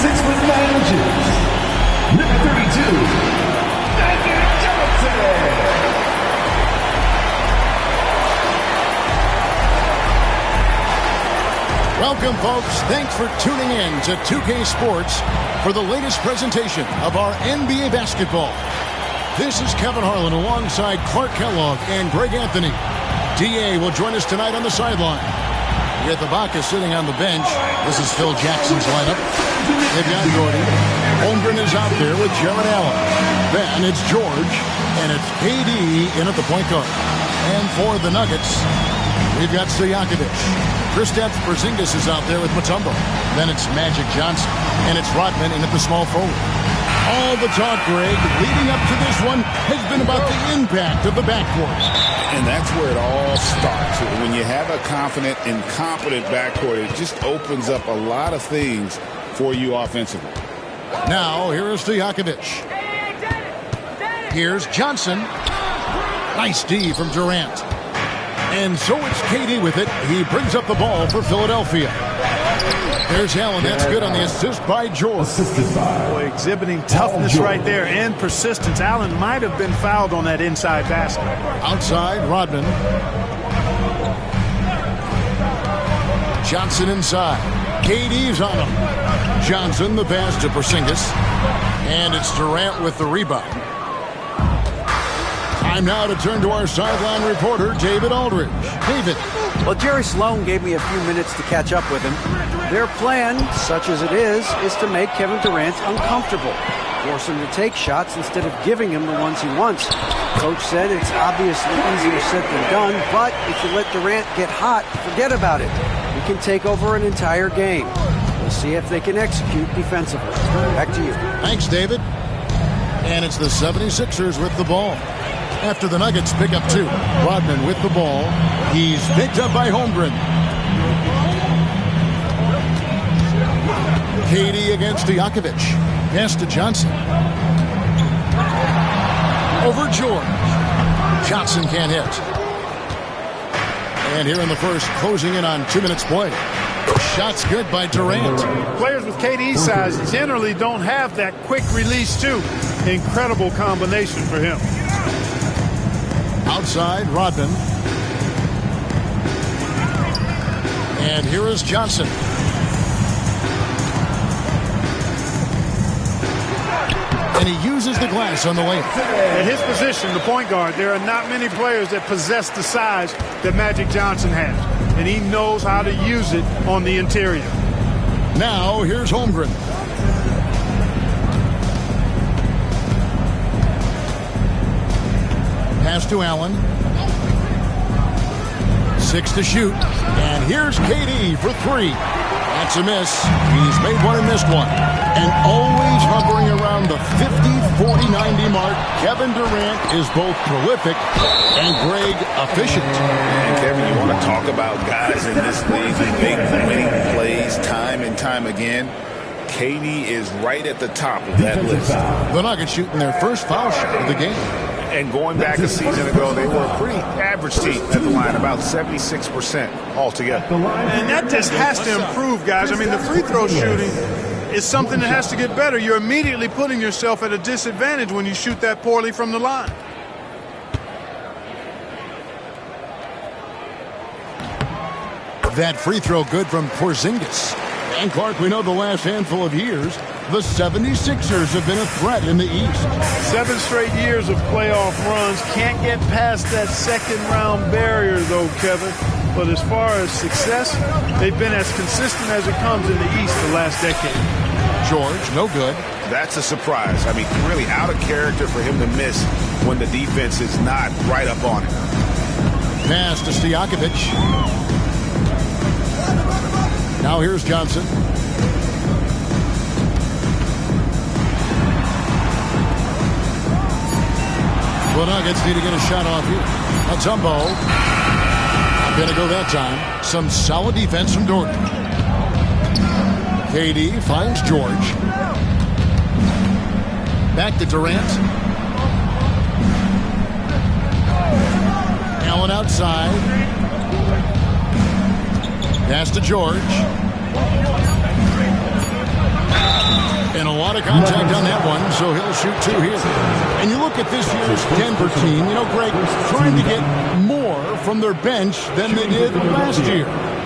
with manages. Number 32, Magic Johnson. Welcome, folks. Thanks for tuning in to 2K Sports for the latest presentation of our NBA basketball. This is Kevin Harlan alongside Clark Kellogg and Greg Anthony. D.A. will join us tonight on the sideline. With Ibaka sitting on the bench, this is Phil Jackson's lineup. They've got Gordon. Holmgren is out there with Jared Allen. Then it's George, and it's KD in at the point guard. And for the Nuggets, we've got Stojakovic. Kristaps Porzingis is out there with Mutombo. Then it's Magic Johnson, and it's Rodman in at the small forward. All the talk, Greg, leading up to this one has been about the impact of the backcourt. And that's where it all starts. When you have a confident and competent backcourt, it just opens up a lot of things for you offensively. Now, here is Stojakovic. Here's Johnson. Nice D from Durant. And so it's KD with it. He brings up the ball for Philadelphia. There's Allen. That's good on the assist by George. Boy, exhibiting toughness right there and persistence. Allen might have been fouled on that inside basket. Outside, Rodman. Johnson inside. KD's on him. Johnson, the pass to Porzingis. And it's Durant with the rebound. Time now to turn to our sideline reporter, David Aldridge. David. Well, Jerry Sloan gave me a few minutes to catch up with him. Their plan, such as it is to make Kevin Durant uncomfortable. Force him to take shots instead of giving him the ones he wants. Coach said it's obviously easier said than done, but if you let Durant get hot, forget about it. He can take over an entire game. We'll see if they can execute defensively. Back to you. Thanks, David. And it's the 76ers with the ball. After the Nuggets pick up two. Rodman with the ball. He's picked up by Holmgren. KD against Stojakovic. Pass to Johnson. Over George. Johnson can't hit. And here in the first, closing in on 2 minutes play. Shots good by Durant. Players with KD's size generally don't have that quick release too. Incredible combination for him. Outside, Rodman. And here is Johnson. And he uses the glass on the layup. At his position, the point guard, there are not many players that possess the size that Magic Johnson has. And he knows how to use it on the interior. Now, here's Holmgren. Pass to Allen. 6 to shoot. And here's KD for 3. That's a miss. He's made one and missed one. And always hovering around the 50, 40, 90 mark, Kevin Durant is both prolific and Greg efficient. And Kevin, you want to talk about guys in this league who make winning plays time and time again. KD is right at the top of that list. The Nuggets shooting their first foul shot of the game. And going back a season ago, they were a pretty average team at the line, about 76% altogether. And that just has to improve, guys. I mean, the free throw shooting is something that has to get better. You're immediately putting yourself at a disadvantage when you shoot that poorly from the line. That free throw good from Porzingis. And Clark, we know the last handful of years, the 76ers have been a threat in the East. 7 straight years of playoff runs. Can't get past that second round barrier, though, Kevin. But as far as success, they've been as consistent as it comes in the East the last decade. George, no good. That's a surprise. I mean, really out of character for him to miss when the defense is not right up on it. Pass to Stojakovic. Now here's Johnson. The Nuggets need to get a shot off here. Mutombo. Not going to go that time. Some solid defense from Gordon. KD finds George. Back to Durant. Allen outside. Pass to George. And a lot of contact on that one, so he'll shoot 2 here. And you look at this year's Denver team, Greg, trying to get more from their bench than they did last year.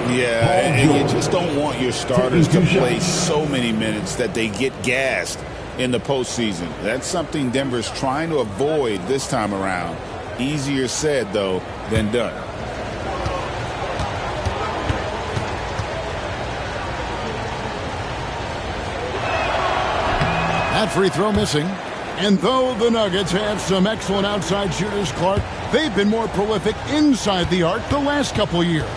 Yeah, and you just don't want your starters to play so many minutes that they get gassed in the postseason. That's something Denver's trying to avoid this time around. Easier said, though, than done. That free throw missing. And though the Nuggets have some excellent outside shooters, Clark, they've been more prolific inside the arc the last couple years.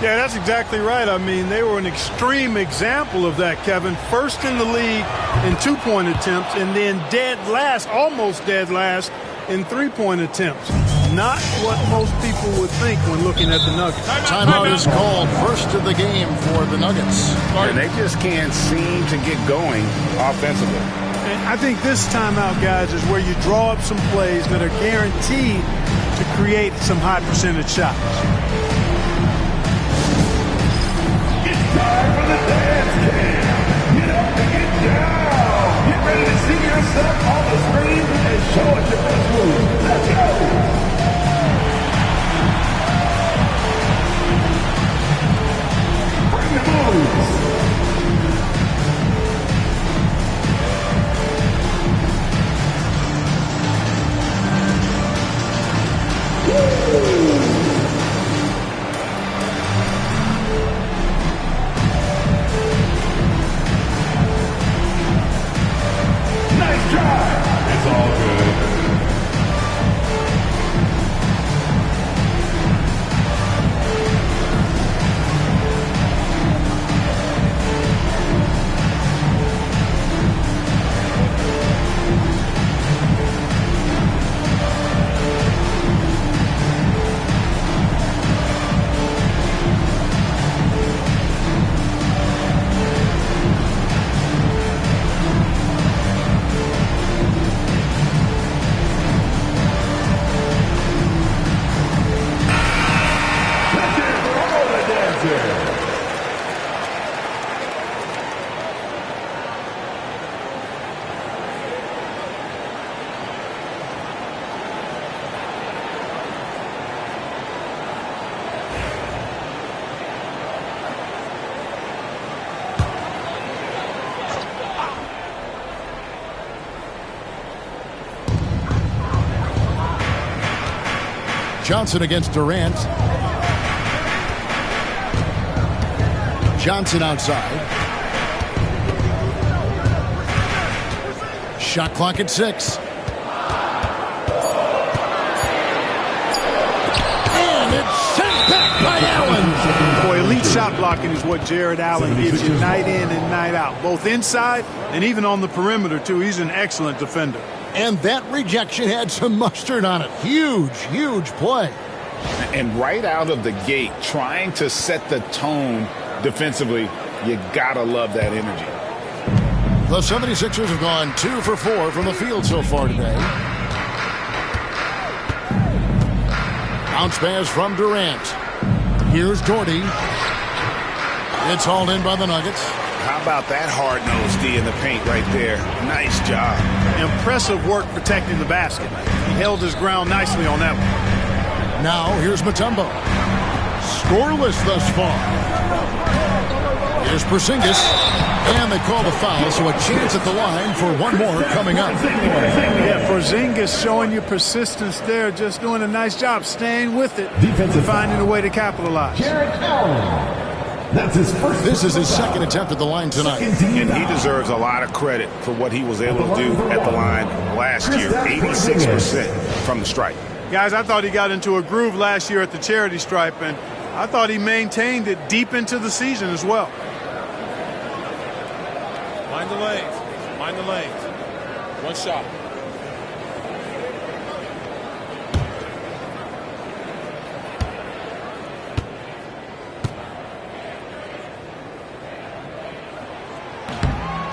Yeah, that's exactly right. I mean, they were an extreme example of that, Kevin. First in the league in 2-point attempts, and then dead last, almost dead last, in 3-point attempts. Not what most people would think when looking at the Nuggets. Timeout is called. First of the game for the Nuggets. And they just can't seem to get going offensively. And I think this timeout, guys, is where you draw up some plays that are guaranteed to create some high percentage shots. Time for the dance camp. Get up and get down. Get ready to see yourself on the screen and show us your best moves. Let's go. Bring the moves. Woo! It's all good. Johnson against Durant. Johnson outside. Shot clock at 6. And it's sent back by Allen. Boy, elite shot blocking is what Jared Allen gives you night in and night out, both inside and even on the perimeter, too. He's an excellent defender. And that rejection had some mustard on it. Huge, huge play. And right out of the gate, trying to set the tone defensively, you gotta love that energy. The 76ers have gone 2 for 4 from the field so far today. Bounce pass from Durant. Here's Doherty. It's hauled in by the Nuggets. How about that hard-nosed D in the paint right there? Nice job. Impressive work protecting the basket. He held his ground nicely on that one. Now here's Mutombo. Scoreless thus far. Here's Porzingis. And they call the foul, so a chance at the line for one more coming up. Yeah, Porzingis showing you persistence there, just doing a nice job staying with it, finding a way to capitalize. Jared Allen. That's his first. This is his second attempt at the line tonight. And he deserves a lot of credit for what he was able to do at the line last year. 86% from the stripe. Guys, I thought he got into a groove last year at the charity stripe, and I thought he maintained it deep into the season as well. Mind the lanes. Mind the lanes. One shot.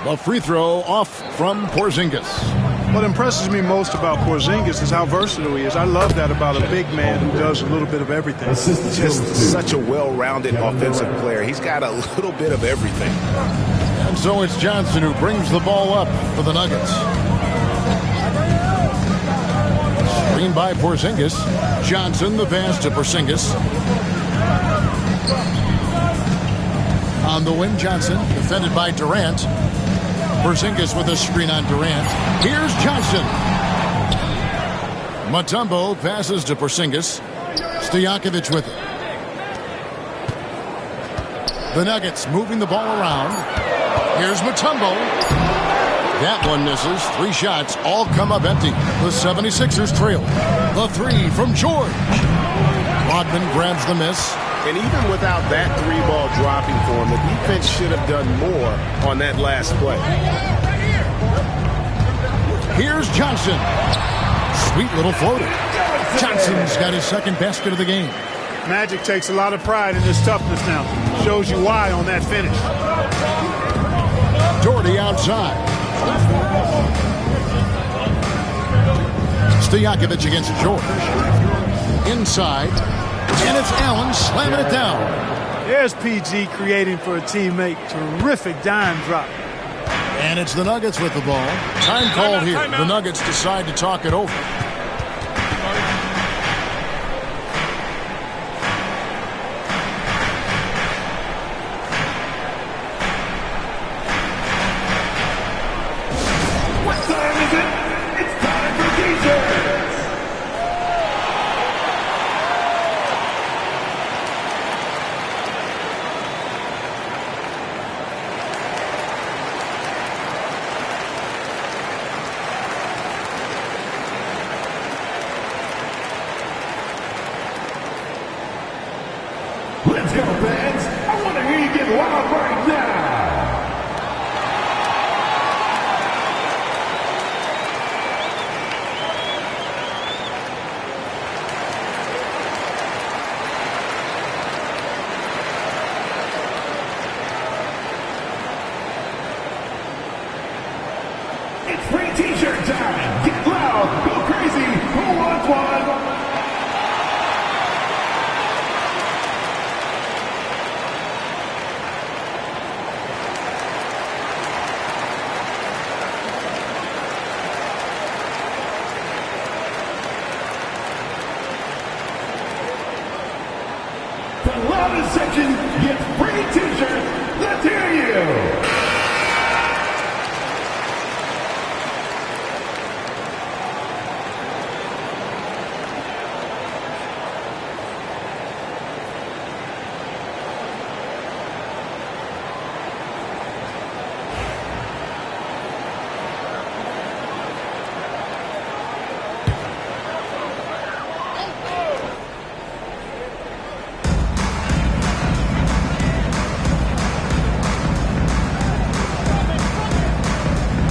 The free throw off from Porzingis. What impresses me most about Porzingis is how versatile he is. I love that about a big man who does a little bit of everything. Just such a well-rounded offensive player. He's got a little bit of everything. And And so it's Johnson who brings the ball up for the Nuggets. Screen by Porzingis. Johnson, the pass to Porzingis. On the wing, Johnson, defended by Durant. Porzingis with a screen on Durant. Here's Johnson. Mutombo passes to Porzingis. Stojakovic with it. The Nuggets moving the ball around. Here's Mutombo. That one misses. 3 shots all come up empty. The 76ers trail. The 3 from George. Rodman grabs the miss. And even without that 3-ball dropping for him, the defense should have done more on that last play. Here's Johnson. Sweet little floater. Johnson's got his second basket of the game. Magic takes a lot of pride in his toughness now. Shows you why on that finish. Doherty outside. Stojakovic against George. Inside. And it's Allen slamming it down. There's PG creating for a teammate. Terrific dime drop. And it's the Nuggets with the ball. Time called here. The Nuggets decide to talk it over. Let's go, fans. I want to hear you get loud right now. It's free t-shirt time. Get loud. Go crazy. Who wants one? The loudest section gets free t-shirts. Let's hear you.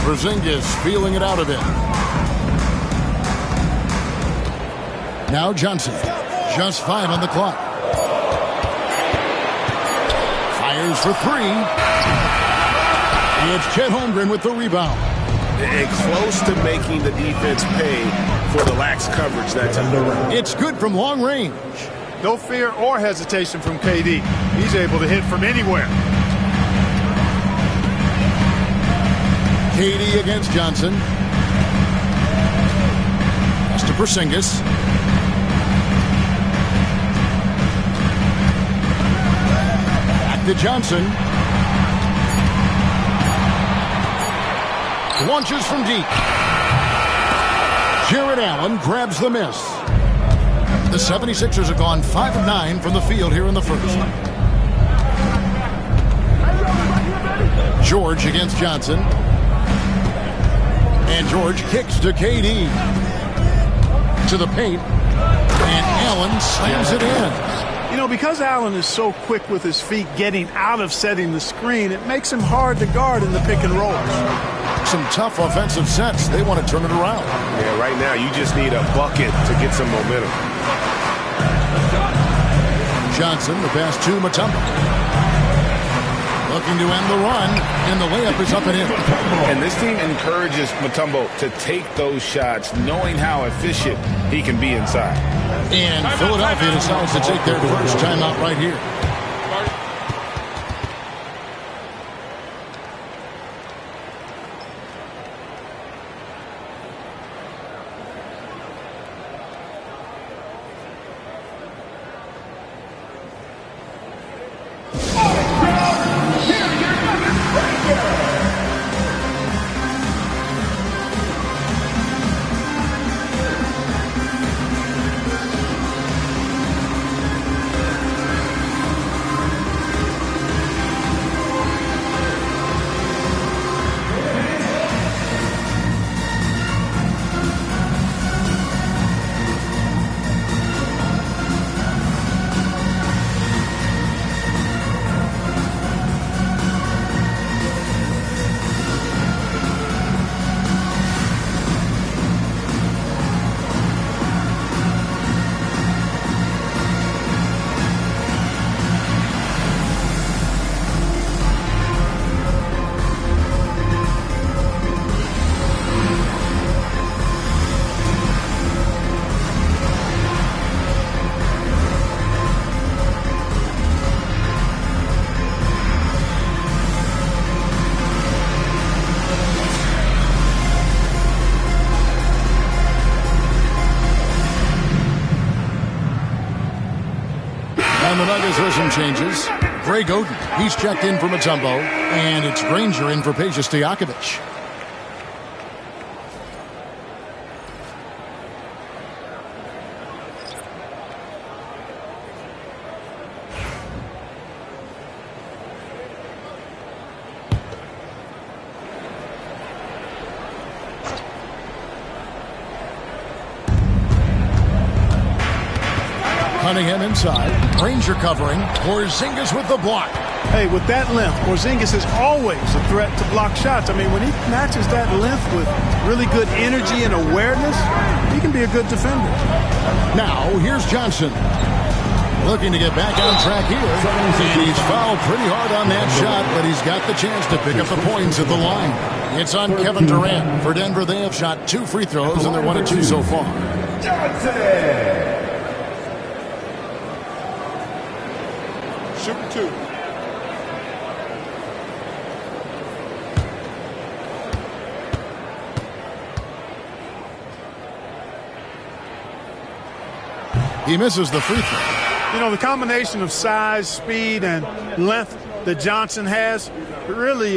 Porzingis feeling it out a bit. Now Johnson. Just 5 on the clock. Fires for 3. It's Chet Holmgren with the rebound. And close to making the defense pay for the lax coverage that time. It's good from long range. No fear or hesitation from KD. He's able to hit from anywhere. KD against Johnson. That's to Porzingis. Back to Johnson. Launches from deep. Jared Allen grabs the miss. The 76ers have gone 5 of 9 from the field here in the first. George against Johnson. And George kicks to KD. To the paint. And Allen slams it in. You know, because Allen is so quick with his feet getting out of setting the screen, it makes him hard to guard in the pick and roll. Some tough offensive sets. They want to turn it around. Yeah, right now you just need a bucket to get some momentum. Johnson, the pass to Mutombo. Looking to end the run, and the layup is up and in. And this team encourages Mutombo to take those shots, knowing how efficient he can be inside. And Philadelphia decides to take their first timeout right here. Those are some changes. Greg Oden, he's checked in for Mutombo, and it's Granger in for Peja Stojakovic. Cunningham inside. Granger covering. Porzingis with the block. Hey, with that length, Porzingis is always a threat to block shots. I mean, when he matches that length with really good energy and awareness, he can be a good defender. Now, here's Johnson. Looking to get back on track here. And he's fouled pretty hard on that shot, but he's got the chance to pick up the points at the line. It's on Kevin Durant. For Denver, they have shot 2 free throws, and they're 1 of 2 so far. Johnson. Shooting 2. He misses the free throw. You know, the combination of size, speed, and length that Johnson has, really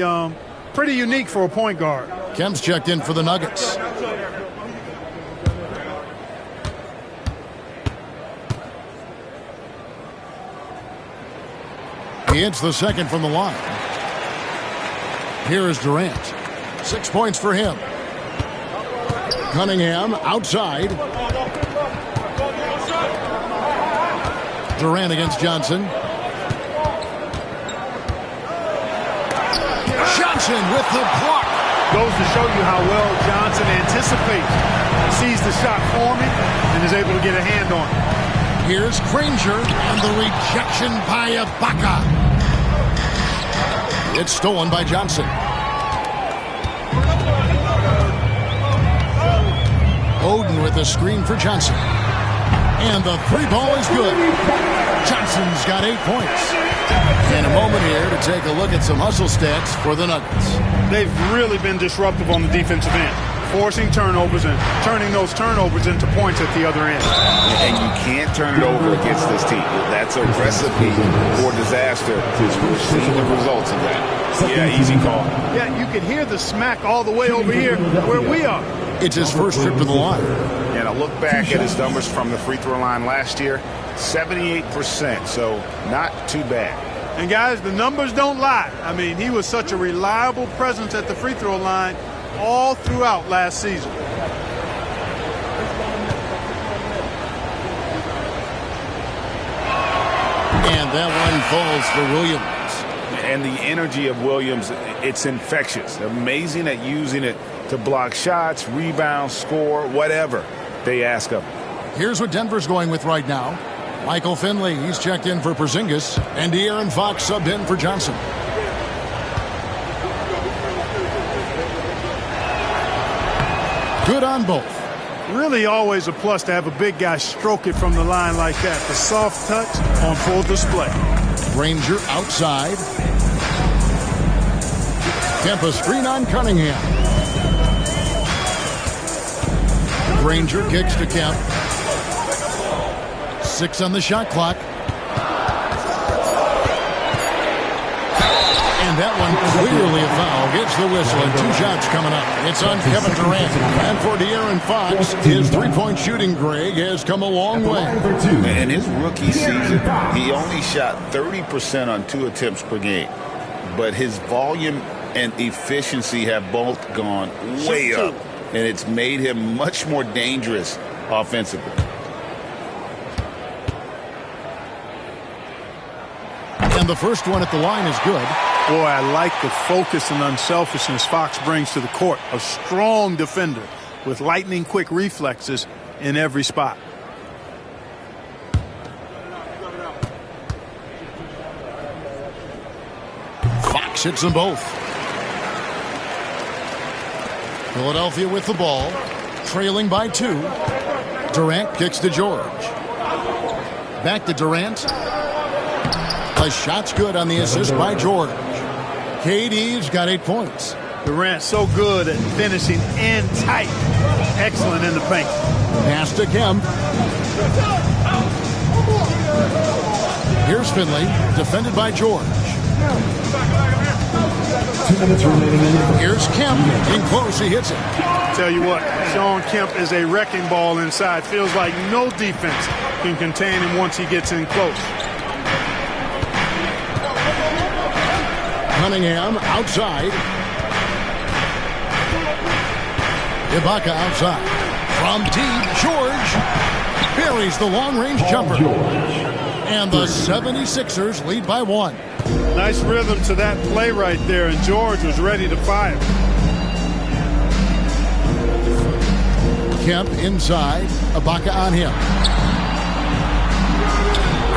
pretty unique for a point guard. Kemp's checked in for the Nuggets. He hits the second from the line. Here is Durant. 6 points for him. Cunningham outside. Durant against Johnson. Johnson with the block. Goes to show you how well Johnson anticipates, sees the shot forming, and is able to get a hand on it. Here's Granger and the rejection by Ibaka. It's stolen by Johnson. Oden with the screen for Johnson. And the 3-ball is good. Johnson's got 8 points. And a moment here to take a look at some hustle stats for the Nuggets. They've really been disruptive on the defensive end, forcing turnovers and turning those turnovers into points at the other end. And you can't turn it over against this team. That's a recipe for disaster. We're seeing the results of that. Yeah, easy call. Yeah, you can hear the smack all the way over here where we are. It's his first trip to the line. And I look back at his numbers from the free throw line last year, 78%, so not too bad. And guys, the numbers don't lie. I mean, he was such a reliable presence at the free throw line all throughout last season. And that one falls for Williams. And the energy of Williams, it's infectious. Amazing at using it to block shots, rebound, score, whatever they ask of him. Here's what Denver's going with right now. Michael Finley, he's checked in for Porzingis, and De'Aaron Fox subbed in for Johnson. Good on both. Really always a plus to have a big guy stroke it from the line like that. The soft touch on full display. Granger outside. Kempa screen on Cunningham. Granger kicks to Kemp. 6 on the shot clock. And that one clearly a foul. Gets the whistle and 2 shots coming up. It's on Kevin Durant. And for De'Aaron Fox, his 3-point shooting, Greg, has come a long way. In his rookie season, he only shot 30% on 2 attempts per game. But his volume and efficiency have both gone way up. And it's made him much more dangerous offensively. And the first one at the line is good. Boy, I like the focus and unselfishness Fox brings to the court. A strong defender with lightning-quick reflexes in every spot. Fox hits them both. Philadelphia with the ball, trailing by 2. Durant kicks to George. Back to Durant. A shot's good on the assist by George. KD's got 8 points. Durant so good at finishing in tight. Excellent in the paint. Pass to Kemp. Here's Finley, defended by George. 2 minutes remaining in the Here's Kemp, in close, he hits it. Tell you what, Sean Kemp is a wrecking ball inside. Feels like no defense can contain him once he gets in close. Cunningham outside. Ibaka outside. From deep, George buries the long-range jumper. And the 76ers lead by 1. Nice rhythm to that play right there, and George was ready to fire. Kemp inside. Ibaka on him.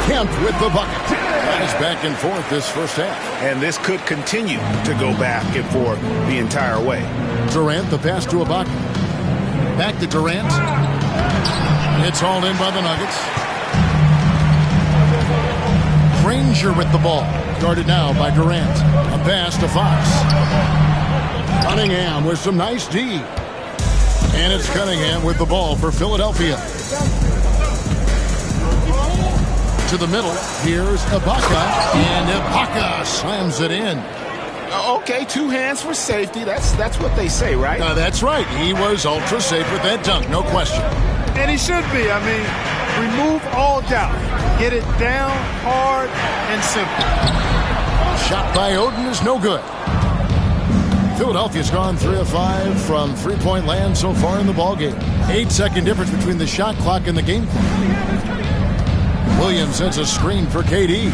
Kemp with the bucket. Nice back and forth this first half. And this could continue to go back and forth the entire way. Durant, the pass to Ibaka. Back to Durant. It's hauled in by the Nuggets. Granger with the ball. Guarded now by Durant. A pass to Fox. Cunningham with some nice D. And it's Cunningham with the ball for Philadelphia. To the middle. Here's Ibaka. And Ibaka slams it in. Okay, 2 hands for safety. That's what they say, right? That's right. He was ultra safe with that dunk, no question. And he should be. I mean, remove all doubt. Get it down, hard, and simple. Shot by Oden is no good. Philadelphia's gone 3 of 5 from three-point land so far in the ballgame. 8-second difference between the shot clock and the game clock. Williams sends a screen for KD.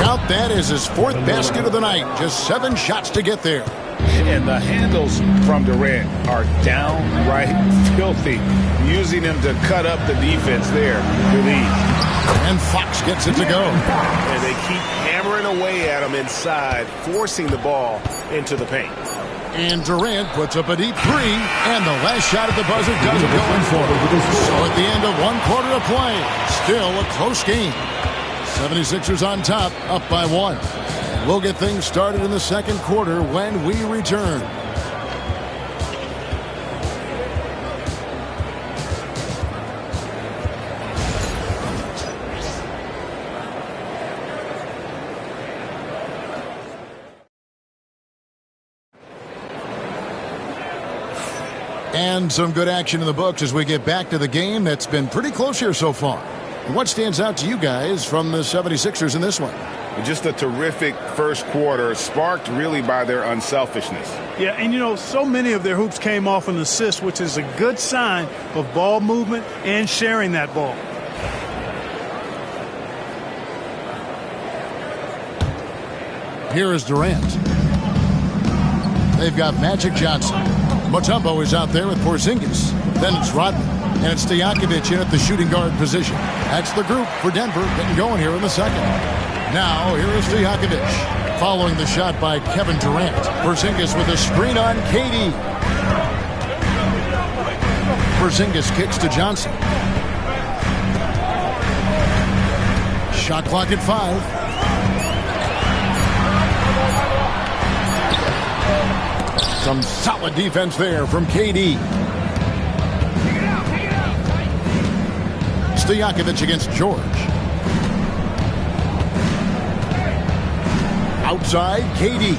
Count that as his 4th basket of the night. Just 7 shots to get there. And the handles from Durant are downright filthy, using him to cut up the defense there for these. And Fox gets it to go. And they keep hammering away at him inside, forcing the ball into the paint. And Durant puts up a deep 3, and the last shot at the buzzer doesn't go in for him. So at the end of 1 quarter of play, still a close game. 76ers on top, up by 1. We'll get things started in the second quarter when we return. And some good action in the books as we get back to the game that's been pretty close here so far. What stands out to you guys from the 76ers in this one? Just a terrific first quarter, sparked really by their unselfishness. Yeah, and you know, so many of their hoops came off an assist, which is a good sign of ball movement and sharing that ball. Here is Durant. They've got Magic Johnson. Mutombo is out there with Porzingis. Then it's Rodman. And it's Stojakovic in at the shooting guard position. That's the group for Denver getting going here in the second. Now, here is Stojakovic. Following the shot by Kevin Durant. Porzingis with a screen on KD. Porzingis kicks to Johnson. Shot clock at 5. Some solid defense there from KD. Stojakovic against George. Outside, KD.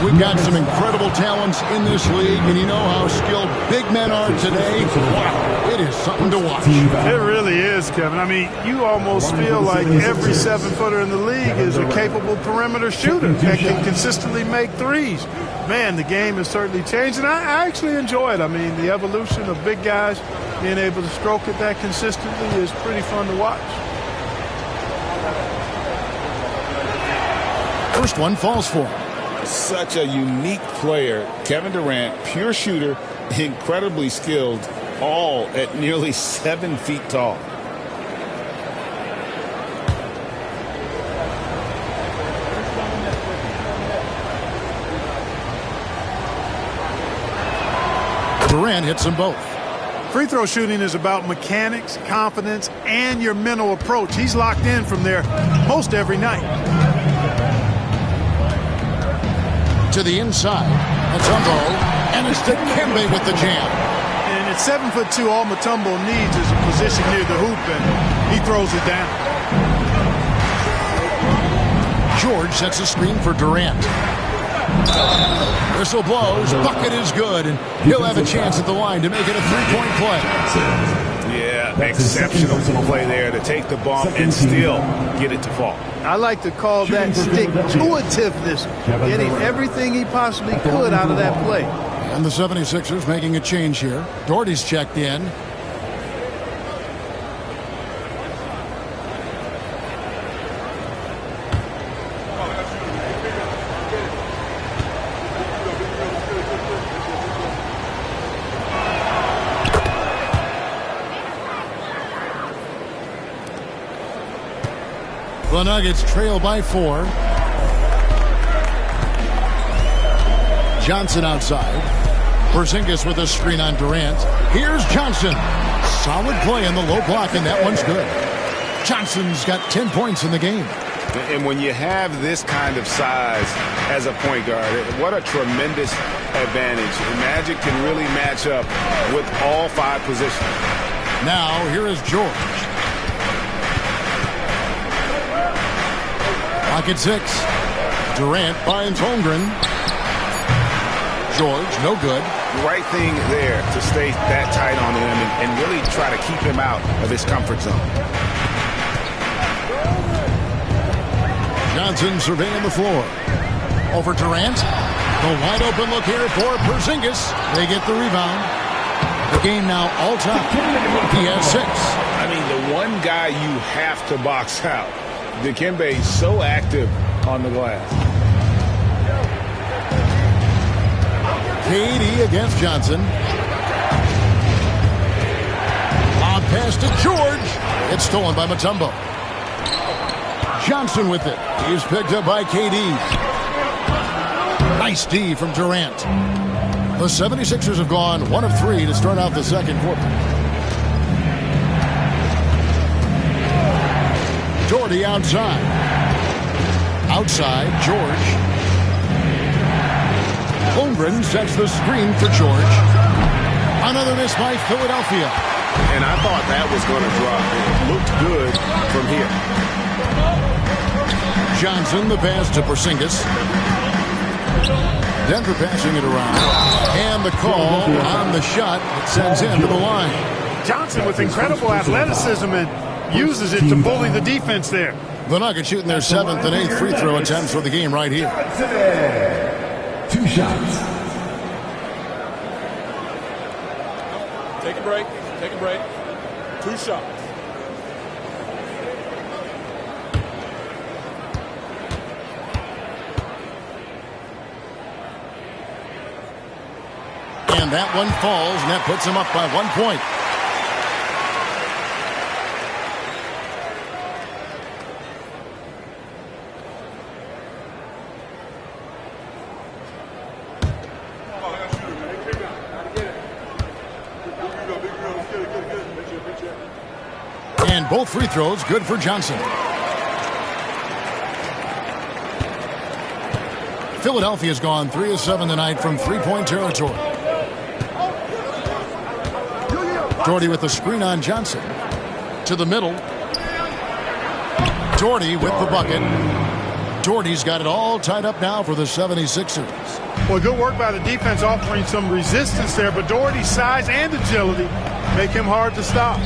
We've got some incredible talents in this league, and you know how skilled big men are today. Wow, it is something to watch. It really is, Kevin. I mean, you almost feel like every 7-footer in the league is a capable perimeter shooter that can consistently make threes. Man, the game has certainly changed, and I actually enjoy it. I mean, the evolution of big guys being able to stroke it that consistently is pretty fun to watch. First one falls for him. Such a unique player. Kevin Durant, pure shooter, incredibly skilled, all at nearly 7 feet tall. Durant hits them both. Free throw shooting is about mechanics, confidence, and your mental approach. He's locked in from there most every night. To the inside. Mutombo. And it's Dikembe with the jam. And it's At 7'2", all Mutombo needs is a position near the hoop, and he throws it down. George sets a screen for Durant. Whistle blows, bucket is good, and he'll have a chance at the line to make it a three-point play. Yeah, exceptional play there to take the bump and still get it to fall. I like to call that stick-to-itiveness, getting everything he possibly could out of that play. And the 76ers making a change here. Doherty's checked in. The Nuggets trail by 4. Johnson outside. Porzingis with a screen on Durant. Here's Johnson. Solid play in the low block, and that one's good. Johnson's got 10 points in the game. And when you have this kind of size as a point guard, what a tremendous advantage. Magic can really match up with all 5 positions. Now, here is George. Pocket 6. Durant finds Holmgren. George, no good. Right thing there to stay that tight on him and really try to keep him out of his comfort zone. Johnson surveying the floor. Over Durant. The wide open look here for Porzingis. They get the rebound. The game now all time. He has 6. I mean, the one guy you have to box out. Dikembe is so active on the glass. KD against Johnson. Lob pass to George. It's stolen by Mutombo. Johnson with it. He's picked up by KD. Nice D from Durant. The 76ers have gone 1 of 3 to start out the second quarter. Doherty outside. Outside, George. Holmgren sets the screen for George. Another miss by Philadelphia. And I thought that was going to drop. It looked good from here. Johnson, the pass to Porzingis. Denver passing it around. And the call on the shot that sends him to the line. Johnson with incredible athleticism and uses it to bully the defense there. The Nuggets shooting their 7th and 8th free throw attempts for the game right here. 2 shots. Take a break. Take a break. 2 shots. And that one falls, and that puts him up by 1 point. And both free throws good for Johnson. Philadelphia's gone 3 of 7 tonight from three-point territory. Doherty with the screen on Johnson. To the middle. Doherty with the bucket. Doherty's got it all tied up now for the 76ers. Well, good work by the defense offering some resistance there, but Doherty's size and agility make him hard to stop.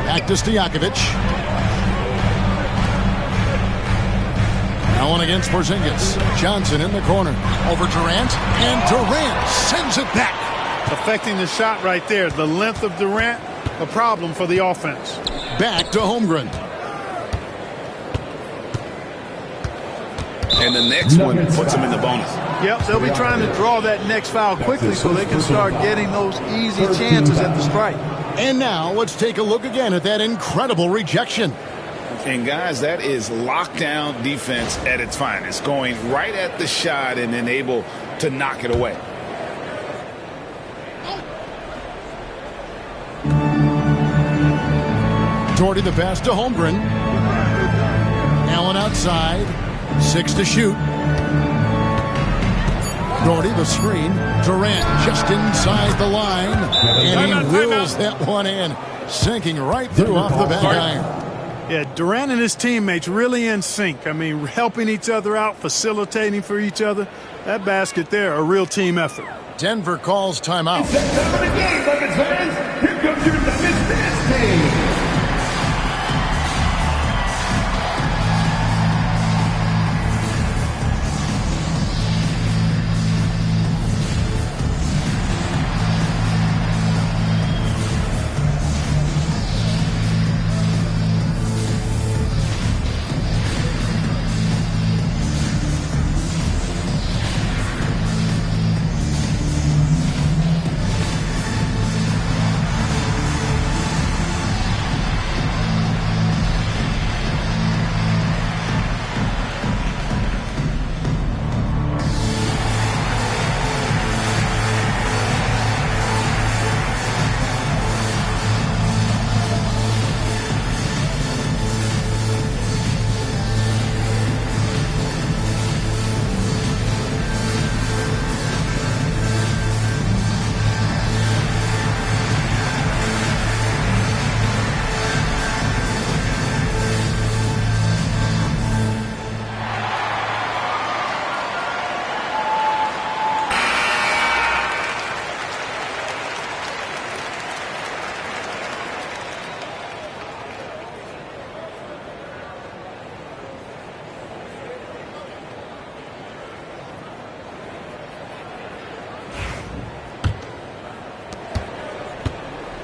Back to Stojakovic. Now one against Porzingis. Johnson in the corner. Over Durant. And Durant sends it back. Affecting the shot right there. The length of Durant, a problem for the offense. Back to Holmgren. And the next one puts him in the bonus. Yep, they'll be trying to draw that next foul quickly so they can start getting those easy chances at the strike. And now let's take a look again at that incredible rejection. And guys, that is lockdown defense at its finest. Going right at the shot and then able to knock it away. Doherty the pass to Holmgren. Allen outside. 6 to shoot. Doherty the screen. Durant just inside the line. And he wheels that one in. Sinking right through off the back iron. Yeah, Durant and his teammates really in sync. I mean, helping each other out, facilitating for each other. That basket there, a real team effort. Denver calls timeout. It's that time of the game, Nuggets fans. Here comes your Nuggets dance team.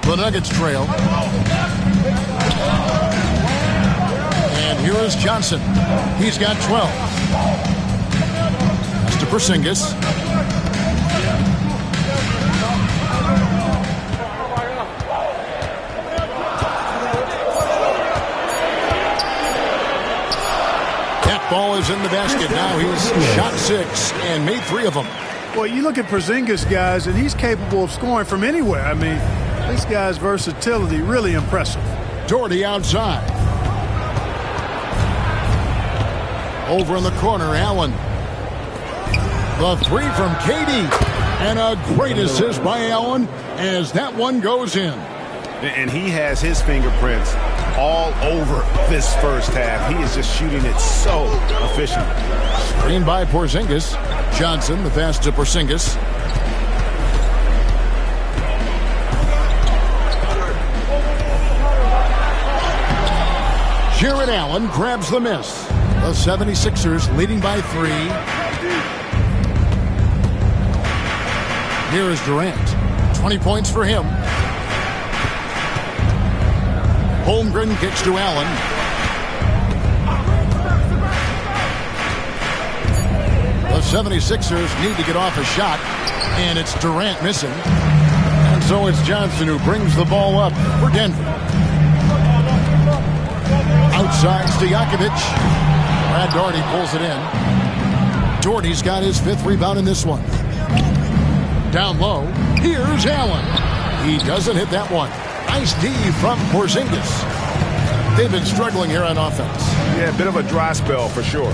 The Nuggets trail. And here is Johnson. He's got 12. That's to Porzingis. That ball is in the basket. Now he's shot 6 and made 3 of them. Well, you look at Porzingis, guys, and he's capable of scoring from anywhere. I mean, this guy's versatility really impressive. Doherty outside. Over in the corner, Allen. The 3 from KD. And a great assist by Allen as that one goes in. And he has his fingerprints all over this first half. He is just shooting it so efficient. Screen by Porzingis. Johnson, the pass to Porzingis. Jared Allen grabs the miss. The 76ers leading by 3. Here is Durant. 20 points for him. Holmgren kicks to Allen. The 76ers need to get off a shot, and it's Durant missing. And so it's Johnson who brings the ball up for Denver. Outside Stojakovic. Brad Doherty pulls it in. Doherty's got his 5th rebound in this one. Down low, here's Allen. He doesn't hit that one. Nice D from Porzingis. They've been struggling here on offense. Yeah, a bit of a dry spell for sure.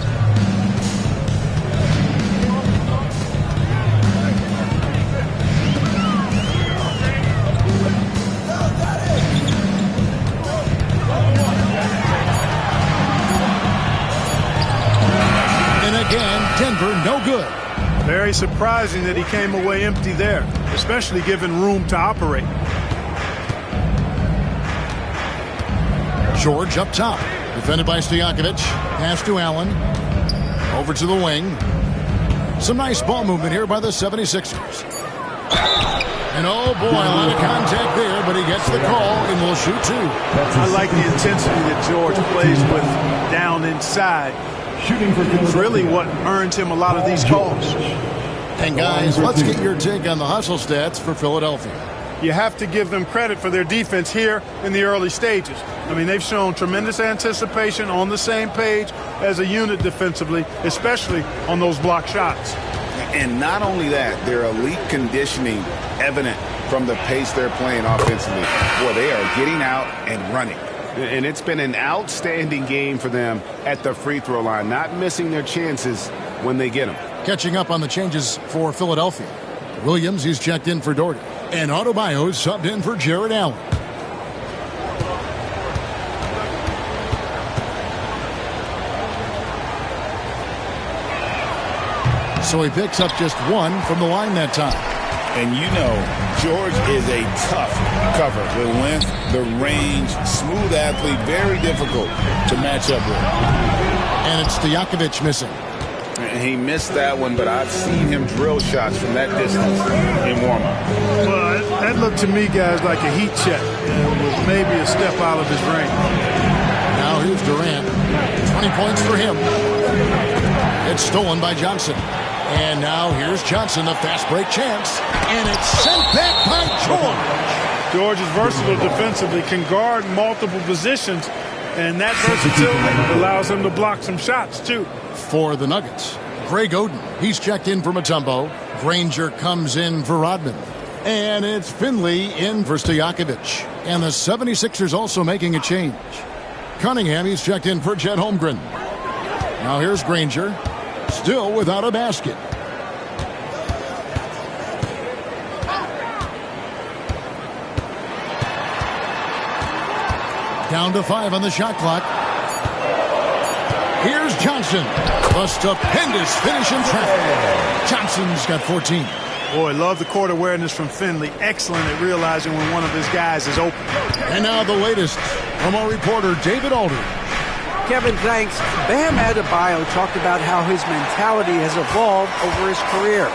And again, Denver no good. Very surprising that he came away empty there, especially given room to operate. George up top. Defended by Stojakovic. Pass to Allen. Over to the wing. Some nice ball movement here by the 76ers. And oh boy, a lot of contact there, but he gets the call and will shoot 2. I like the intensity that George plays with down inside. It's really what earns him a lot of these calls. And guys, let's get your take on the hustle stats for Philadelphia. You have to give them credit for their defense here in the early stages. I mean, they've shown tremendous anticipation, on the same page as a unit defensively, especially on those block shots. And not only that, their elite conditioning evident from the pace they're playing offensively. Boy, they are getting out and running. And it's been an outstanding game for them at the free throw line, not missing their chances when they get them. Catching up on the changes for Philadelphia. Williams, he's checked in for Doherty. And Adebayo subbed in for Jared Allen. So he picks up just one from the line that time. And you know, George is a tough cover. The length, the range, smooth athlete, very difficult to match up with. And it's Stojakovic missing. And he missed that one, but I've seen him drill shots from that distance in warm-up. Well, that looked to me, guys, like a heat check. With maybe a step out of his range. Now here's Durant. 20 points for him. It's stolen by Johnson. And now here's Johnson, the fast break chance. And it's sent back by George. George is versatile defensively, can guard multiple positions, and that versatility allows him to block some shots, too. For the Nuggets, Greg Oden, he's checked in for Mutombo. Granger comes in for Rodman. And it's Finley in for Stojakovic. And the 76ers also making a change. Cunningham, he's checked in for Chet Holmgren. Now here's Granger. Still without a basket. Down to 5 on the shot clock. Here's Johnson. A stupendous finish in traffic. Johnson's got 14. Boy, love the court awareness from Finley. Excellent at realizing when one of his guys is open. And now the latest from our reporter, David Aldridge. Kevin, thanks. Bam Adebayo talked about how his mentality has evolved over his career.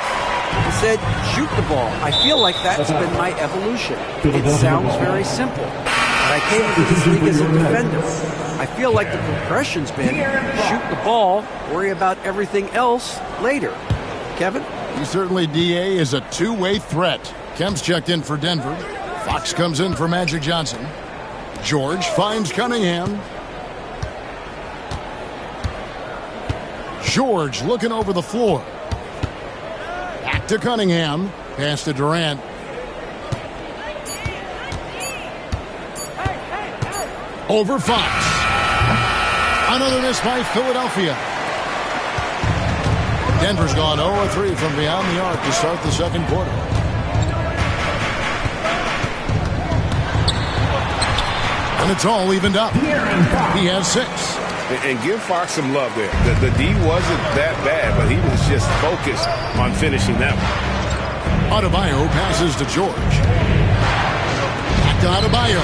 He said, shoot the ball. I feel like that's been my evolution. It sounds very simple. But I came into this league as a defender. I feel like the progression's been shoot the ball, worry about everything else later. Kevin? He certainly, DA, is a two-way threat. Kemp's checked in for Denver. Fox comes in for Magic Johnson. George finds Cunningham. George looking over the floor. Back to Cunningham. Pass to Durant. Over Fox. Another miss by Philadelphia. Denver's gone 0-3 from beyond the arc to start the second quarter. And it's all evened up. He has 6. And give Fox some love there. The D wasn't that bad, but he was just focused on finishing that one. Adebayo passes to George. Back to Adebayo.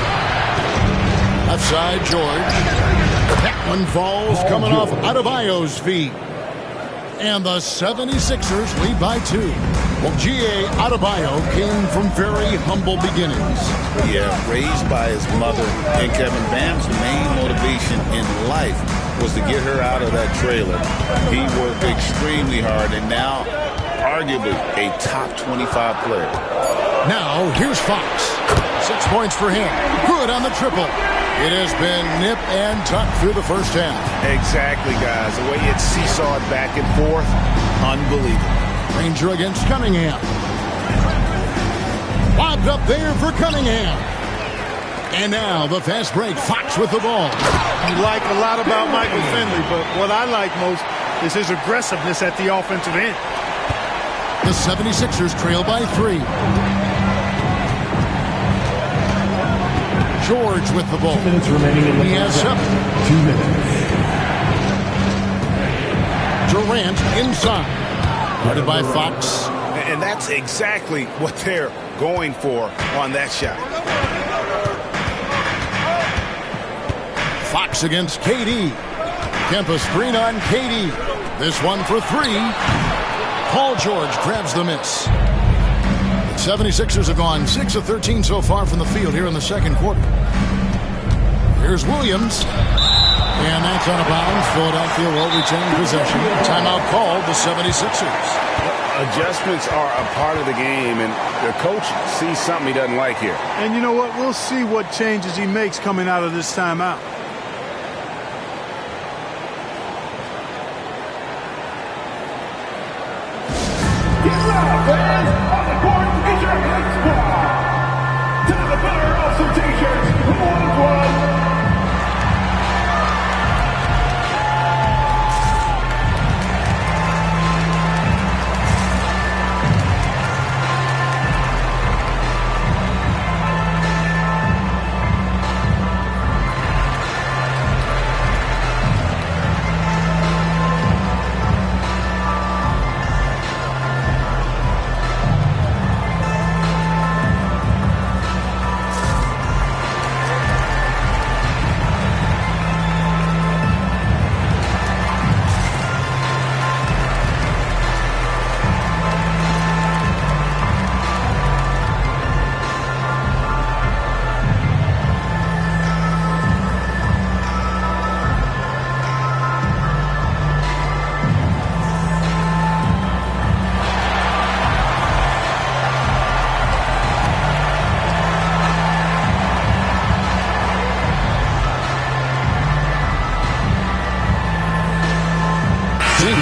Left side, George. That one falls coming off Adebayo's feet. And the 76ers lead by 2. Well, G.A. Adebayo came from very humble beginnings. Yeah, raised by his mother. And Kevin, Bam's main motivation in life was to get her out of that trailer. He worked extremely hard and now arguably a top 25 player. Now, here's Fox. 6 points for him. Good on the triple. It has been nip and tuck through the first half. Exactly, guys. The way it seesawed back and forth, unbelievable. Granger against Cunningham. Lobbed up there for Cunningham. And now the fast break. Fox with the ball. You like a lot about Michael Finley, but what I like most is his aggressiveness at the offensive end. The 76ers trail by 3. George with the ball. 2 minutes remaining in the He has 7. 2 minutes. Durant inside. Guarded by Fox. And that's exactly what they're going for on that shot. Fox against KD. Kempa screen on KD. This one for 3. Paul George grabs the miss. 76ers have gone 6 of 13 so far from the field here in the second quarter. Here's Williams. And that's out of bounds. Philadelphia will retain possession. Timeout called the 76ers. Adjustments are a part of the game, and the coach sees something he doesn't like here. And you know what? We'll see what changes he makes coming out of this timeout. Get up, fans! On the court is your hit squad! Time to fire off some t-shirts! One.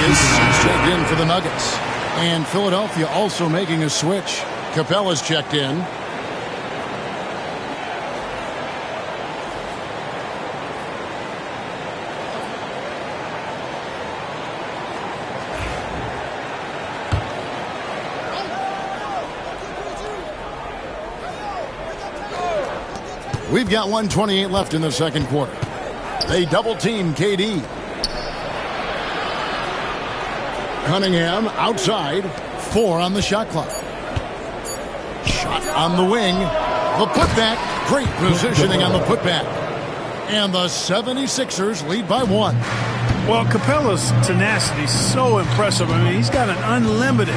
Vegas is checked in for the Nuggets. And Philadelphia also making a switch. Capella's checked in. We've got 1:28 left in the second quarter. They double-team KD. Cunningham outside. 4 on the shot clock. Shot on the wing. The putback. Great positioning on the putback. And the 76ers lead by 1. Well, Capella's tenacity is so impressive. I mean, he's got an unlimited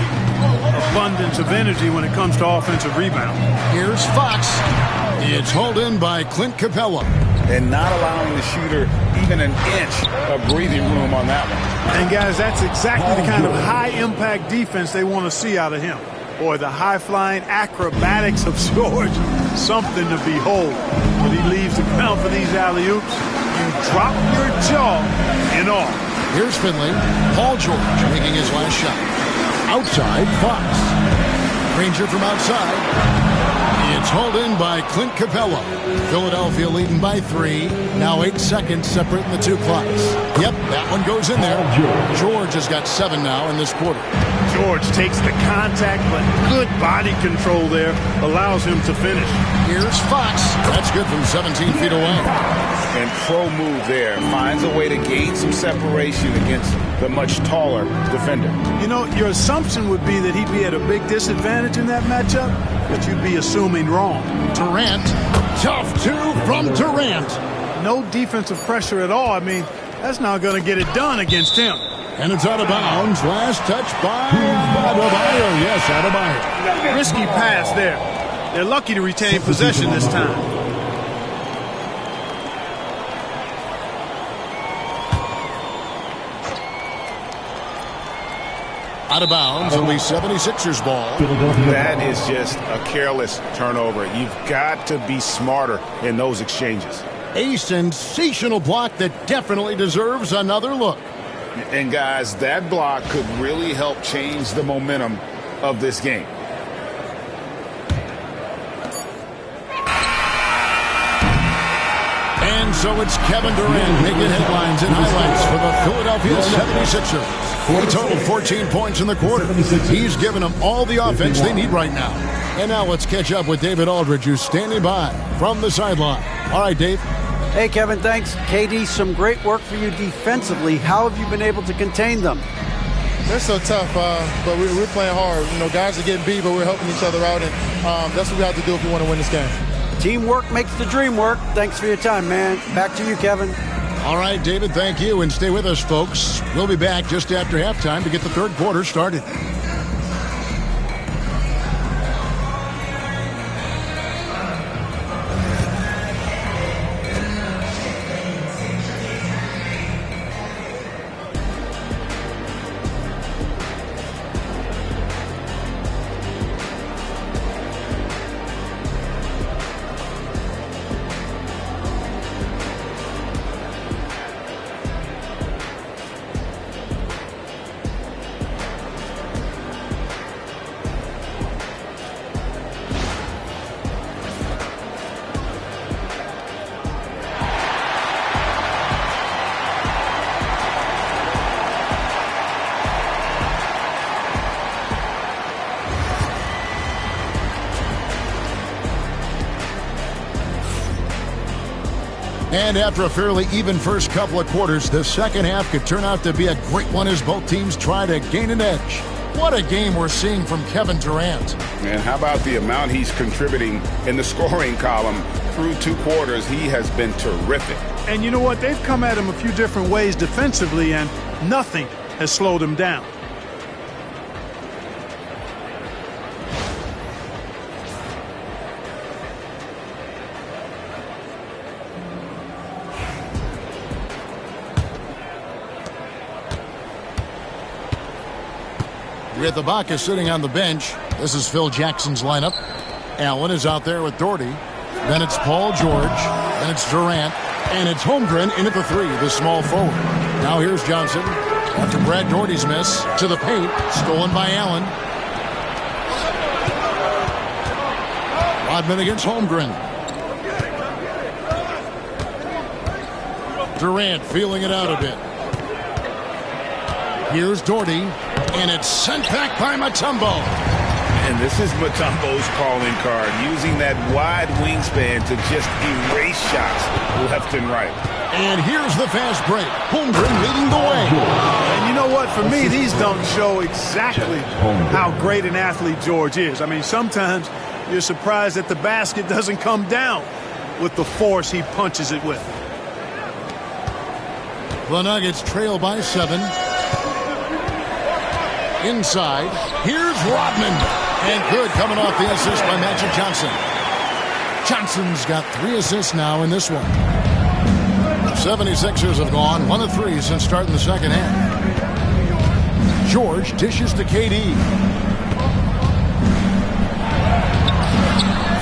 abundance of energy when it comes to offensive rebound. Here's Fox. It's hauled in by Clint Capella. And not allowing the shooter even an inch of breathing room on that one. And, guys, that's exactly the kind of high-impact defense they want to see out of him. Boy, the high-flying acrobatics of George, something to behold. When he leaves the ground for these alley-oops, you drop your jaw in awe. Here's Finley. Paul George making his last shot. Outside, Fox. Ranger from outside. It's hauled in by Clint Capella. Philadelphia leading by 3. Now 8 seconds separating the 2 clocks. Yep, that one goes in there. George has got 7 now in this quarter. George takes the contact, but good body control there allows him to finish. Here's Fox. That's good from 17 feet away. And pro move there. Finds a way to gain some separation against the much taller defender. You know, your assumption would be that he'd be at a big disadvantage in that matchup, but you'd be assuming wrong. Durant. Tough 2 from Durant. No defensive pressure at all. I mean, that's not going to get it done against him. And it's out of bounds. Last touch by Adebayo. Yes, Adebayo. Risky pass there. They're lucky to retain possession this time. Out of bounds, only 76ers ball. That is just a careless turnover. You've got to be smarter in those exchanges. A sensational block that definitely deserves another look. And guys, that block could really help change the momentum of this game. And so it's Kevin Durant making headlines and highlights for the Philadelphia 76ers. He totaled 14 points in the quarter. He's given them all the offense they need right now. And now let's catch up with David Aldridge, who's standing by from the sideline. All right, Dave. Hey, Kevin, thanks. KD, some great work for you defensively. How have you been able to contain them? They're so tough, but we're playing hard. You know, guys are getting beat, but we're helping each other out, and that's what we have to do if we want to win this game. Teamwork makes the dream work. Thanks for your time, man. Back to you, Kevin. All right, David, thank you, and stay with us, folks. We'll be back just after halftime to get the third quarter started. And after a fairly even first couple of quarters, the second half could turn out to be a great one as both teams try to gain an edge. What a game we're seeing from Kevin Durant. And how about the amount he's contributing in the scoring column through 2 quarters? He has been terrific. And you know what? They've come at him a few different ways defensively, and nothing has slowed him down. With Ibaka sitting on the bench, this is Phil Jackson's lineup. Allen is out there with Doherty. Then it's Paul George. Then it's Durant. And it's Holmgren in at the 3, the small forward. Now here's Johnson. After Brad Doherty's miss, to the paint, stolen by Allen. Rodman against Holmgren. Durant feeling it out a bit. Here's Doherty, and it's sent back by Mutombo. And this is Mutombo's calling card, using that wide wingspan to just erase shots left and right. And here's the fast break. Holmgren leading the way. And you know what? For me, these don't show exactly how great an athlete George is. I mean, sometimes you're surprised that the basket doesn't come down with the force he punches it with. The Nuggets trail by 7. Inside, here's Rodman. And good coming off the assist by Magic Johnson. Johnson's got 3 assists now in this one. 76ers have gone 1 of 3 since starting the second half. George dishes to KD.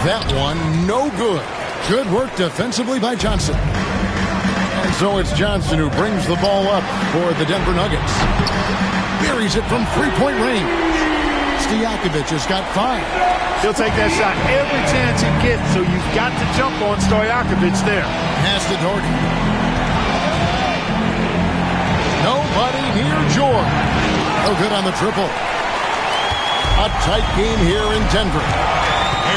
That one no good. Good work defensively by Johnson. And so it's Johnson who brings the ball up for the Denver Nuggets. Buries it from 3-point range. Stojakovic has got 5. He'll take that shot every chance he gets, so you've got to jump on Stojakovic there. Pass to Doherty. Nobody near George. No good on the triple. A tight game here in Denver.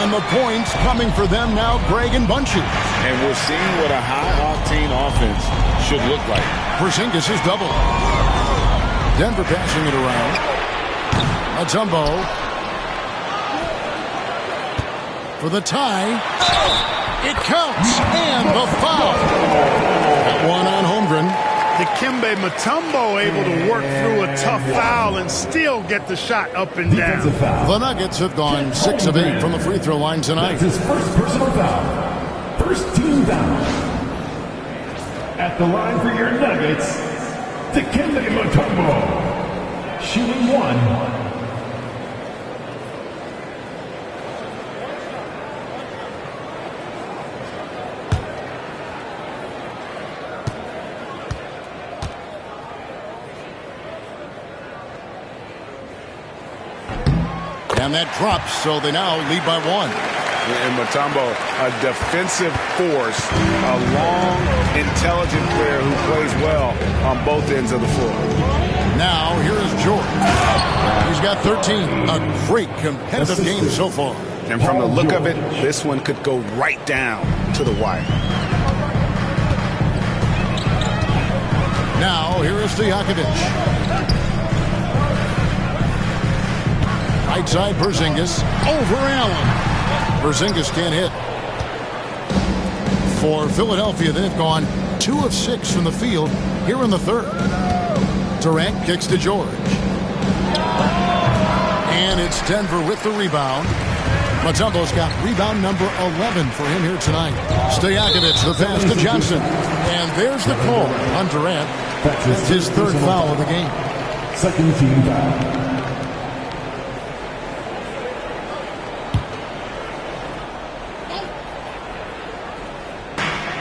And the points coming for them now, Greg and Bunchy. And we're seeing what a high-octane offense should look like. Porzingis is double. Denver passing it around. Mutombo for the tie. It counts. And the foul. That one on Holmgren. Dikembe Mutombo able to work through a tough foul and still get the shot up and down. The Nuggets have gone 6 of 8 from the free throw line tonight. That's his first personal foul. First team foul. At the line for your Nuggets, Dikembe Mutombo. Shooting 1. And that drops, so they now lead by 1. And Mutombo, a defensive force, a long, intelligent player who plays well on both ends of the floor. Now, here is George. He's got 13. A great competitive game so far. And from the look of it, this one could go right down to the wire. Now, here is Stojakovic. Right side, Porzingis over Allen. Porzingis can't hit. For Philadelphia, they've gone 2 of 6 from the field here in the third. Durant kicks to George. And it's Denver with the rebound. Mutombo's got rebound number 11 for him here tonight. Stojakovic, the pass to Johnson. And there's the call on Durant. That's his 3rd foul of the game. Second team foul.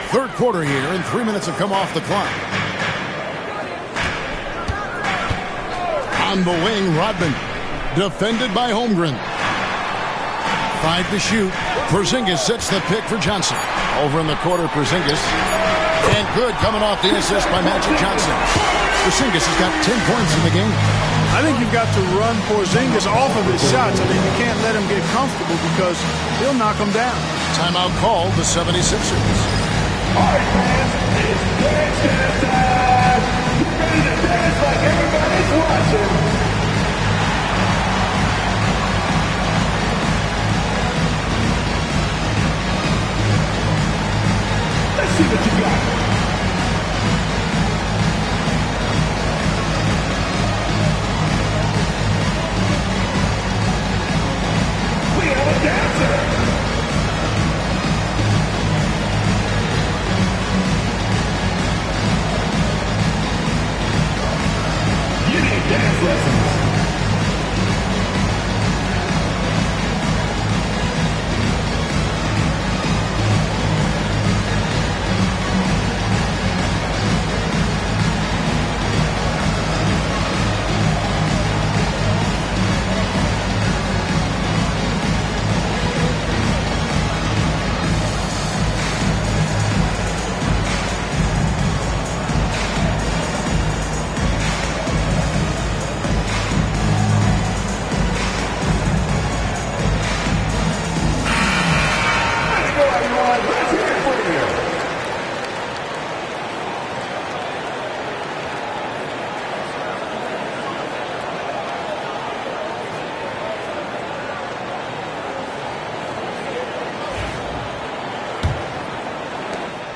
Third quarter here, and 3 minutes have come off the clock. On the wing, Rodman. Defended by Holmgren. 5 to shoot. Porzingis sets the pick for Johnson. Over in the quarter, Porzingis. And good coming off the assist by Magic Johnson. Porzingis has got 10 points in the game. I think you've got to run Porzingis off of his shots. I mean, you can't let him get comfortable because he'll knock him down. Timeout called the 76ers. All right, fans, it's dance time. Get ready to dance like everybody's watching. Let's see what you got. We have a dancer.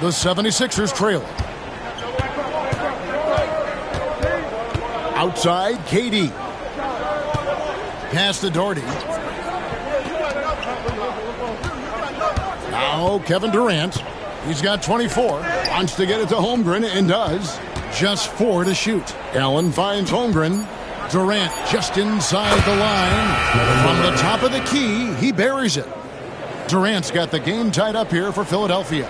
The 76ers trail. Outside, KD. Pass to Doherty. Now Kevin Durant. He's got 24. Wants to get it to Holmgren and does. Just 4 to shoot. Allen finds Holmgren. Durant just inside the line. From the top of the key, he buries it. Durant's got the game tied up here for Philadelphia.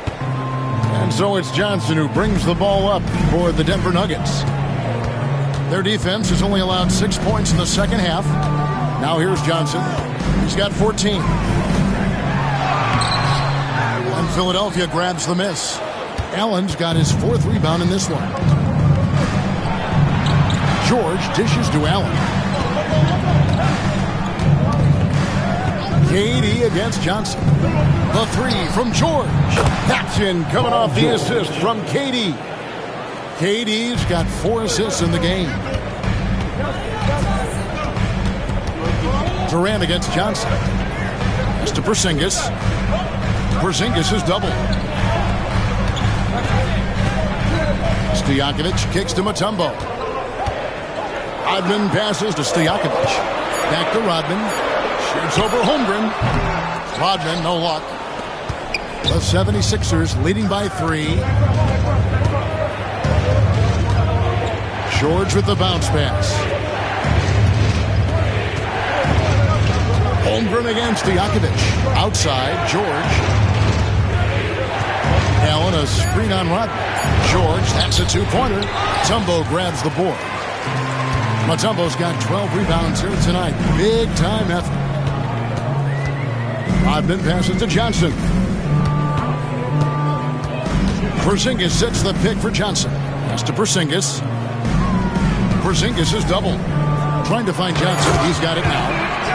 And so it's Johnson who brings the ball up for the Denver Nuggets. Their defense has only allowed 6 points in the second half. Now here's Johnson. He's got 14. And Philadelphia grabs the miss. Allen's got his 4th rebound in this one. George dishes to Allen. KD against Johnson. The 3 from George. That's in, coming off the assist from KD. KD's got 4 assists in the game. Durant against Johnson. It's to Porzingis. Porzingis is double. Stojakovic kicks to Mutombo. Rodman passes to Stojakovic. Back to Rodman. Shoots over Holmgren. Rodman, no luck. The 76ers leading by 3. George with the bounce pass. Holmgren against Stojakovic. Outside, George. Allen, a screen on Rodman. George, that's a 2-pointer. Mutombo grabs the board. Mutombo's got 12 rebounds here tonight. Big time effort. Rodman passes to Johnson. Porzingis sets the pick for Johnson. Pass to Porzingis. Porzingis is double. Trying to find Johnson. He's got it now.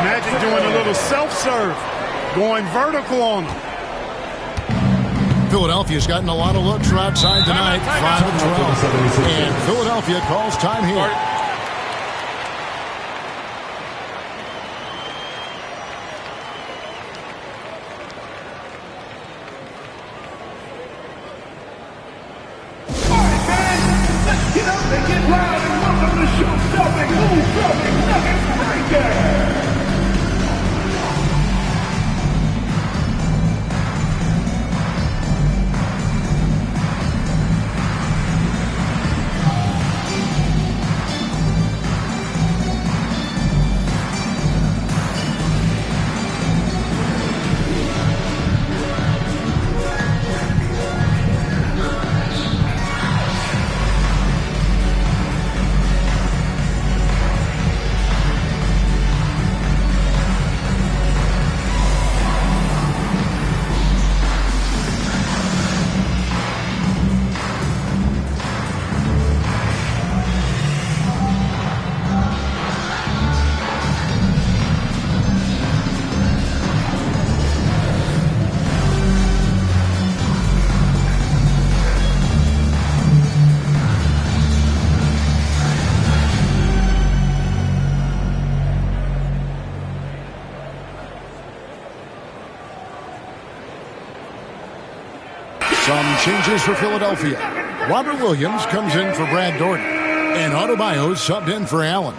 Magic doing a little self-serve. Going vertical on him. Philadelphia's gotten a lot of looks from outside tonight. 5 of 12. And Philadelphia calls time here. Some changes for Philadelphia. Robert Williams comes in for Brad Doherty. And Adebayo subbed in for Allen.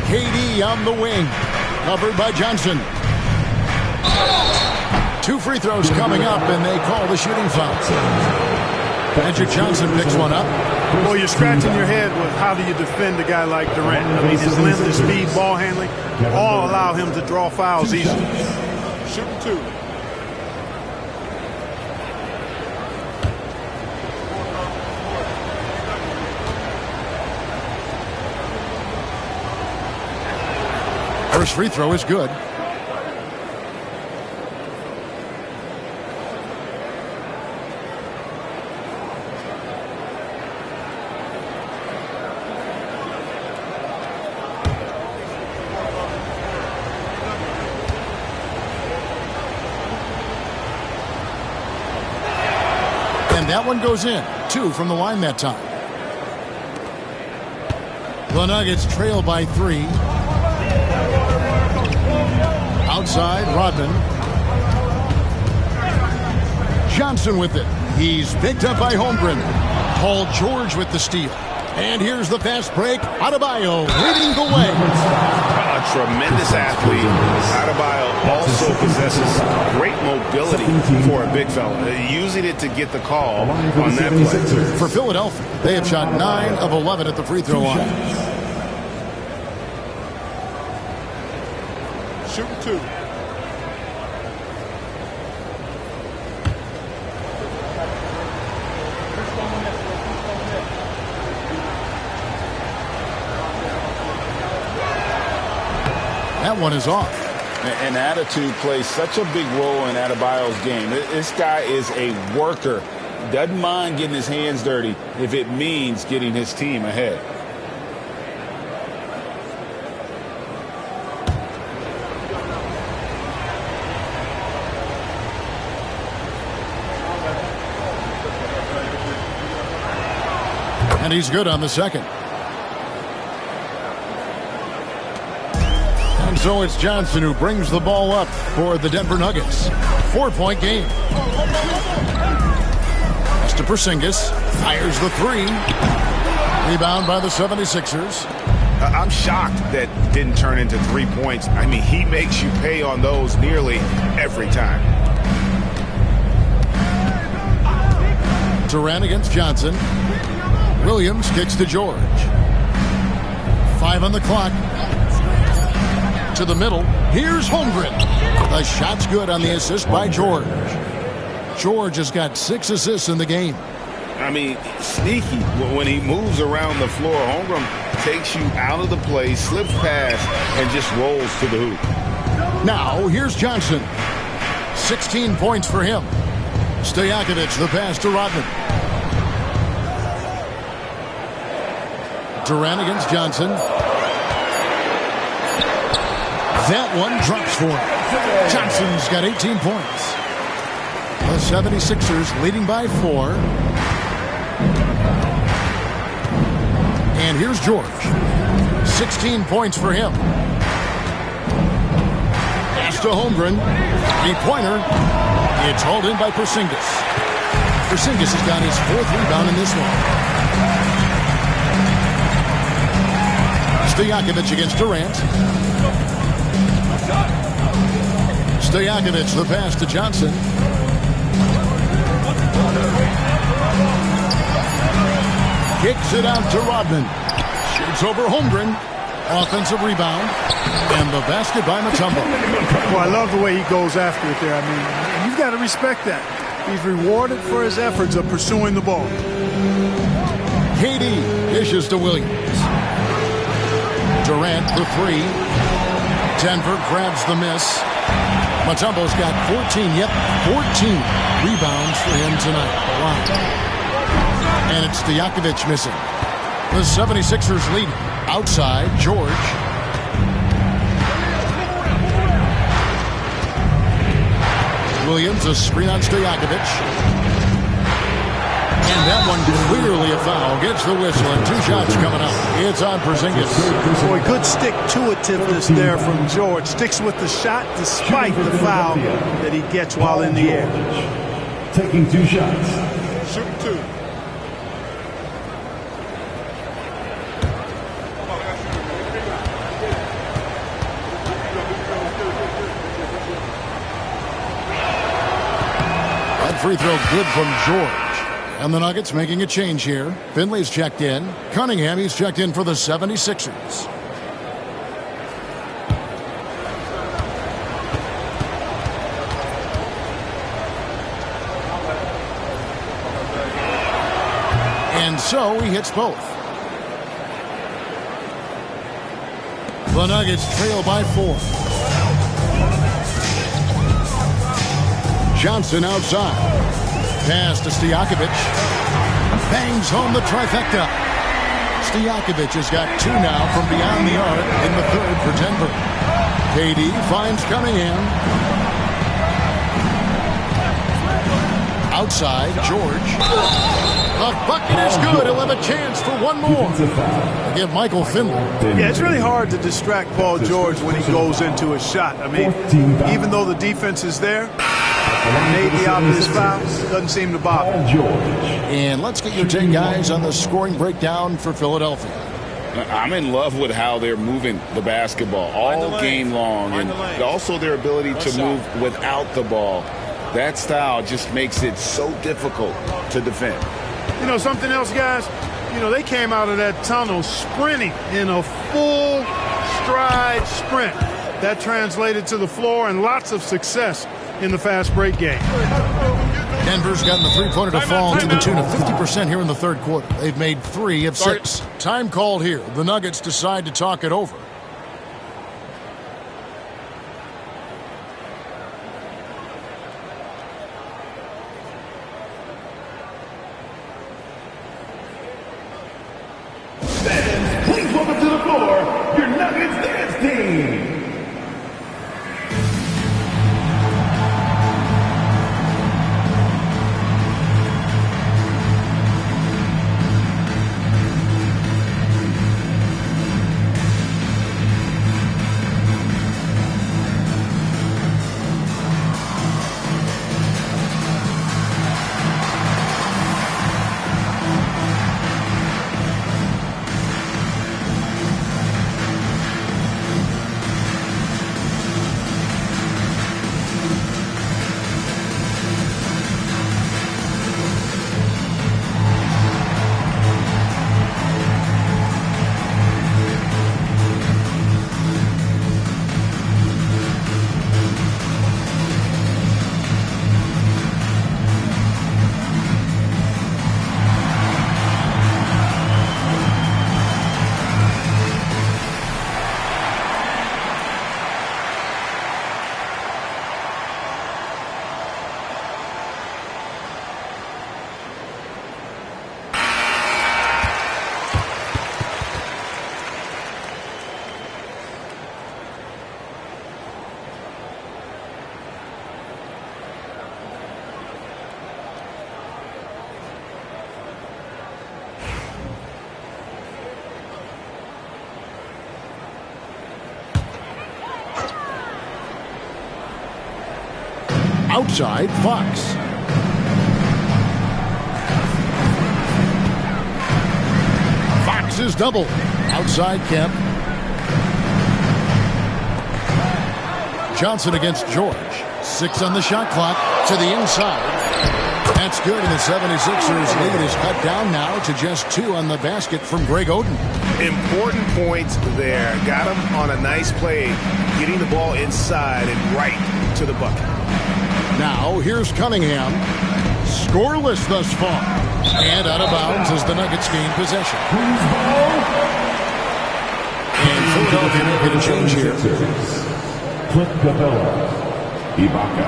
KD on the wing, covered by Johnson. 2 free throws coming up, and they call the shooting foul. Magic Johnson picks one up. Well, you're scratching your head with how do you defend a guy like Durant? I mean, his length, his speed, ball handling, all allow him to draw fouls easily. Shooting 2. First free throw is good. that one goes in. 2 from the line that time. The Nuggets trail by 3. Outside, Rodman. Johnson with it. He's picked up by Holmgren. Paul George with the steal. And here's the fast break. Adebayo leading the way. A tremendous athlete. Adebayo also possesses great mobility for a big fella. Using it to get the call on that play. For Philadelphia, they have shot 9 of 11 at the free throw line. Shooting 2. That one is off. And attitude plays such a big role in Adebayo's game. This guy is a worker. Doesn't mind getting his hands dirty if it means getting his team ahead. And he's good on the second. And so it's Johnson who brings the ball up for the Denver Nuggets. 4-point game. Pass to Porzingis. Fires the 3. Rebound by the 76ers. I'm shocked that didn't turn into 3 points. I mean, he makes you pay on those nearly every time. Durant against Johnson. Williams kicks to George. 5 on the clock. To the middle. Here's Holmgren. The shot's good on the assist by George. George has got 6 assists in the game. I mean, sneaky. When he moves around the floor, Holmgren takes you out of the play, slips past, and just rolls to the hoop. Now, here's Johnson. 16 points for him. Stojakovic, the pass to Rodman. Durant against Johnson. That one drops for him. Johnson's got 18 points. The 76ers leading by 4. And here's George. 16 points for him. Pass to Holmgren. 3-pointer. It's hauled in by Porzingis. Porzingis has got his 4th rebound in this one. Stojakovic against Durant. Stojakovic, the pass to Johnson. Kicks it out to Rodman. Shoots over Holmgren. Offensive rebound. And the basket by Mutombo. Well, I love the way he goes after it there. I mean, you've got to respect that. He's rewarded for his efforts of pursuing the ball. KD dishes to Williams. Durant for 3. Denver grabs the miss. Mutombo's got 14. Yep, 14 rebounds for him tonight. Wow. And it's Stojakovic missing. The 76ers lead. Outside, George. Williams, a screen on Stojakovic. And that one clearly a foul. Gets the whistle and 2 shots coming up. It's on Porzingis. Boy, good stick-to-itiveness there from George. Sticks with the shot despite the foul that he gets while in the air. Taking 2 shots. Shooting 2. That free throw good from George. And the Nuggets making a change here. Finley's checked in. Cunningham, he's checked in for the 76ers. And so he hits both. The Nuggets trail by 4. Johnson outside. Pass to Stojakovic. Bangs home the trifecta. Stojakovic has got 2 now from beyond the arc in the 3rd for Denver. KD finds Cunningham. Outside, George. The bucket is good. He'll have a chance for one more. Give Michael Finley. Yeah, it's really hard to distract Paul George when he goes into a shot. I mean, even though the defense is there, made the obvious foul, doesn't seem to bother. And let's get your take, guys, on the scoring breakdown for Philadelphia. I'm in love with how they're moving the basketball all game long, and also their ability to move without the ball. That style just makes it so difficult to defend. You know, something else, guys? You know, they came out of that tunnel sprinting in a full stride sprint. That translated to the floor and lots of success in the fast break game. Denver's gotten the three-pointer to fall to the tune of 50% here in the third quarter. They've made 3 of 6. Time called here. The Nuggets decide to talk it over. Please welcome to the floor your Nuggets dance team. Outside, Fox. Fox is double. Outside, Kemp. Johnson against George. 6 on the shot clock. To the inside. That's good, and the 76ers lead is cut down now to just 2 on the basket from Greg Oden. Important points there. Got him on a nice play, getting the ball inside and right to the bucket. Now, here's Cunningham. Scoreless thus far. And out of bounds as the Nuggets gain possession. And Philadelphia making a change here. Clint Capella. Ibaka.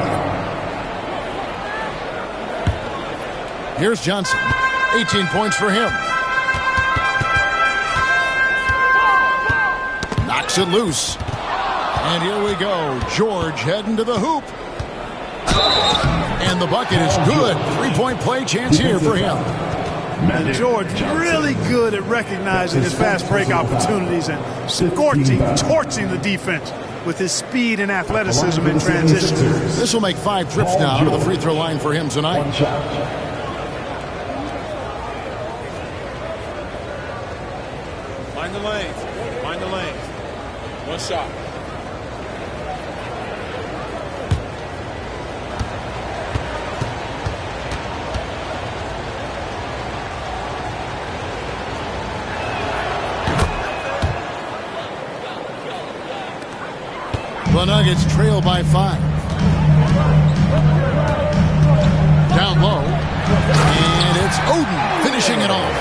Here's Johnson. 18 points for him. Knocks it loose. And here we go. George heading to the hoop. And the bucket is good. 3-point play chance here for him. And George really good at recognizing his fast break opportunities and scorching, torching the defense with his speed and athleticism in transition. This will make 5 trips now to the free throw line for him tonight. Find the lanes. Find the lanes. One shot. The Nuggets trail by 5. Down low. And it's Oden finishing it off.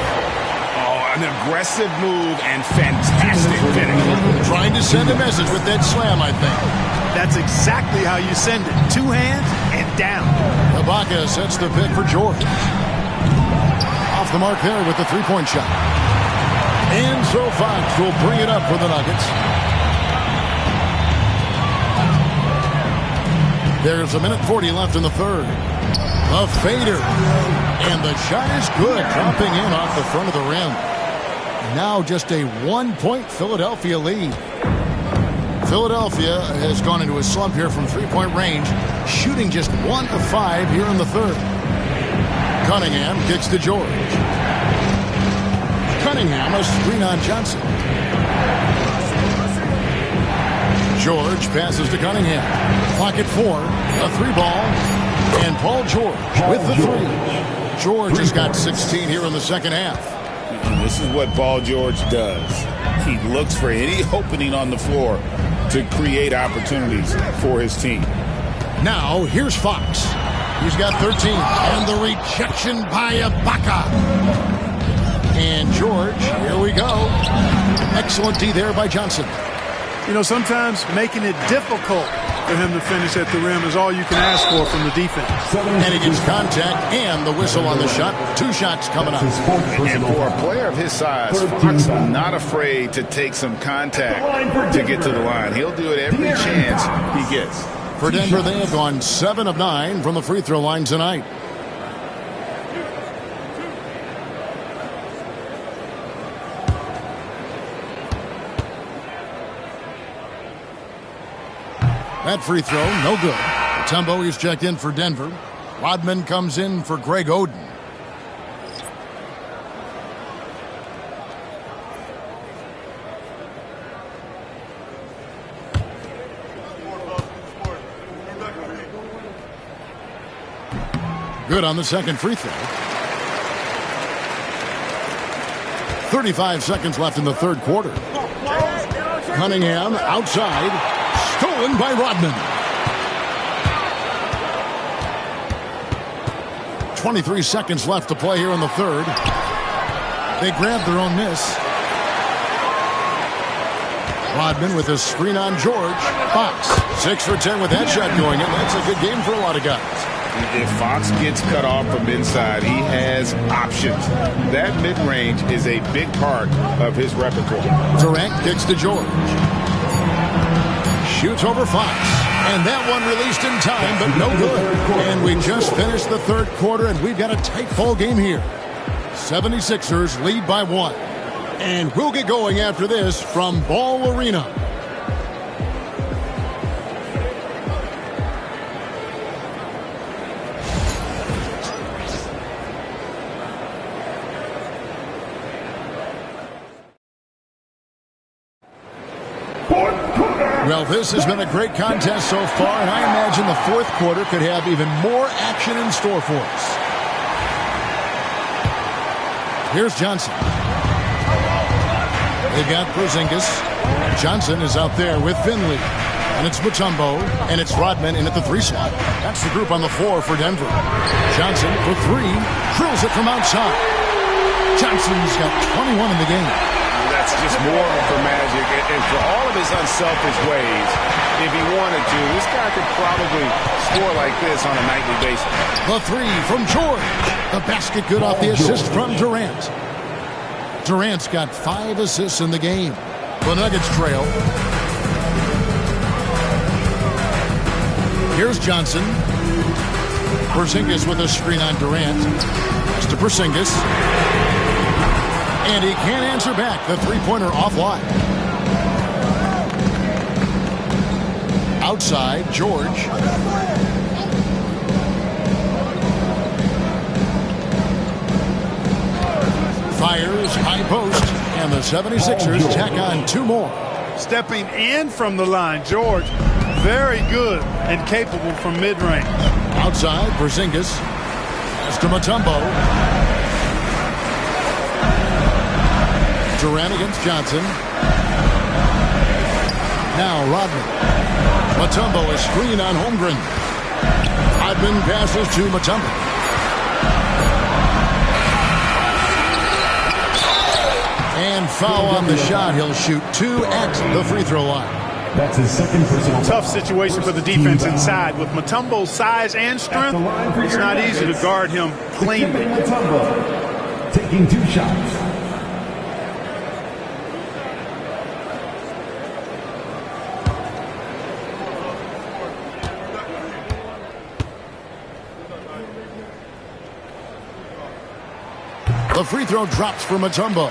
Oh, an aggressive move and fantastic finish. Trying to send a message with that slam, I think. That's exactly how you send it. 2 hands and down. Ibaka sets the pick for George. Off the mark there with the 3-point shot. And so Fox will bring it up for the Nuggets. There's 1:40 left in the third. A fader. And the shot is good, dropping in off the front of the rim. Now just a 1-point Philadelphia lead. Philadelphia has gone into a slump here from three-point range, shooting just 1 of 5 here in the third. Cunningham kicks to George. Cunningham, a screen on Johnson. George passes to Cunningham. Clock at 4. A 3-ball. And Paul George with the 3. George has got 16 here in the second half. This is what Paul George does. He looks for any opening on the floor to create opportunities for his team. Now, here's Fox. He's got 13. And the rejection by Ibaka. And George, here we go. Excellent D there by Johnson. You know, sometimes making it difficult for him to finish at the rim is all you can ask for from the defense. And he gets contact and the whistle on the shot. 2 shots coming up. And for a player of his size, Fox not afraid to take some contact to get to the line. He'll do it every chance he gets. For Denver, they have gone 7 of 9 from the free throw line tonight. That free throw, no good. Mutombo is checked in for Denver. Rodman comes in for Greg Oden. Good on the second free throw. 35 seconds left in the third quarter. Cunningham outside. Stolen by Rodman. 23 seconds left to play here in the third. They grabbed their own miss. Rodman with a screen on George. Fox, 6 for 10 with that shot going in. That's a good game for a lot of guys. If Fox gets cut off from inside, he has options. That mid-range is a big part of his repertoire. Durant kicks to George. Shoots over Fox. And that one released in time, but no good. And we just finished the third quarter, and we've got a tight ball game here. 76ers lead by 1. And we'll get going after this from Ball Arena. Well, this has been a great contest so far, and I imagine the fourth quarter could have even more action in store for us. Here's Johnson. They've got Porzingis. Johnson is out there with Finley. And it's Mutombo, and it's Rodman in at the 3 slot. That's the group on the floor for Denver. Johnson for 3, drills it from outside. Johnson's got 21 in the game. That's just more of the magic. And for all of his unselfish ways, if he wanted to, this guy could probably score like this on a nightly basis. The 3 from George. The basket good off the assist from Durant. Durant's got 5 assists in the game. The Nuggets trail. Here's Johnson. Porzingis with a screen on Durant. It's to Porzingis. And he can't answer back. The three-pointer offline. Outside, George. Fires, high post. And the 76ers tack on 2 more. Stepping in from the line, George. Very good and capable from mid-range. Outside, Porzingis. Pass to Mutombo. Durant against Johnson. Now Rodman. Mutombo is screen on Holmgren. Rodman passes to Mutombo. And foul on the shot. He'll shoot 2 at the free throw line. That's his second personal. Tough situation for the defense inside. With Mutombo's size and strength, it's not easy to guard him cleanly. Mutombo taking 2 shots. The free throw drops for Mutombo.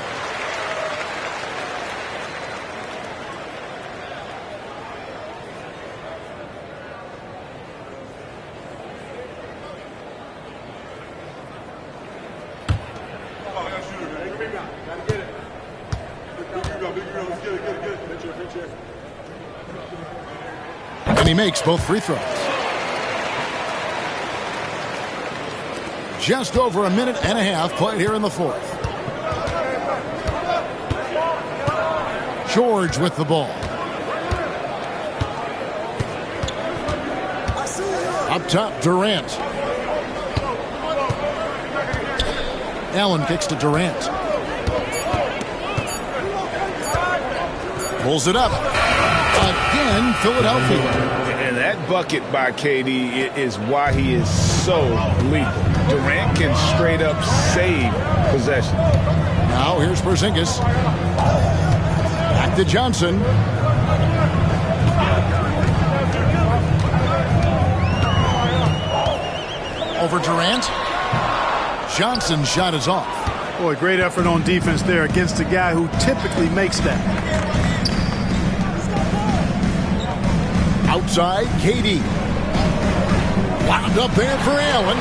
And he makes both free throws. Just over a minute and a half played here in the fourth. George with the ball. Up top, Durant. Allen kicks to Durant. Pulls it up. Again, Philadelphia. And that bucket by KD is why he is so lethal. Durant can straight up save possession. Now here's Porzingis. Back to Johnson. Over Durant. Johnson's shot is off. Boy, great effort on defense there against a guy who typically makes that. Outside, KD. Wound up there for Allen.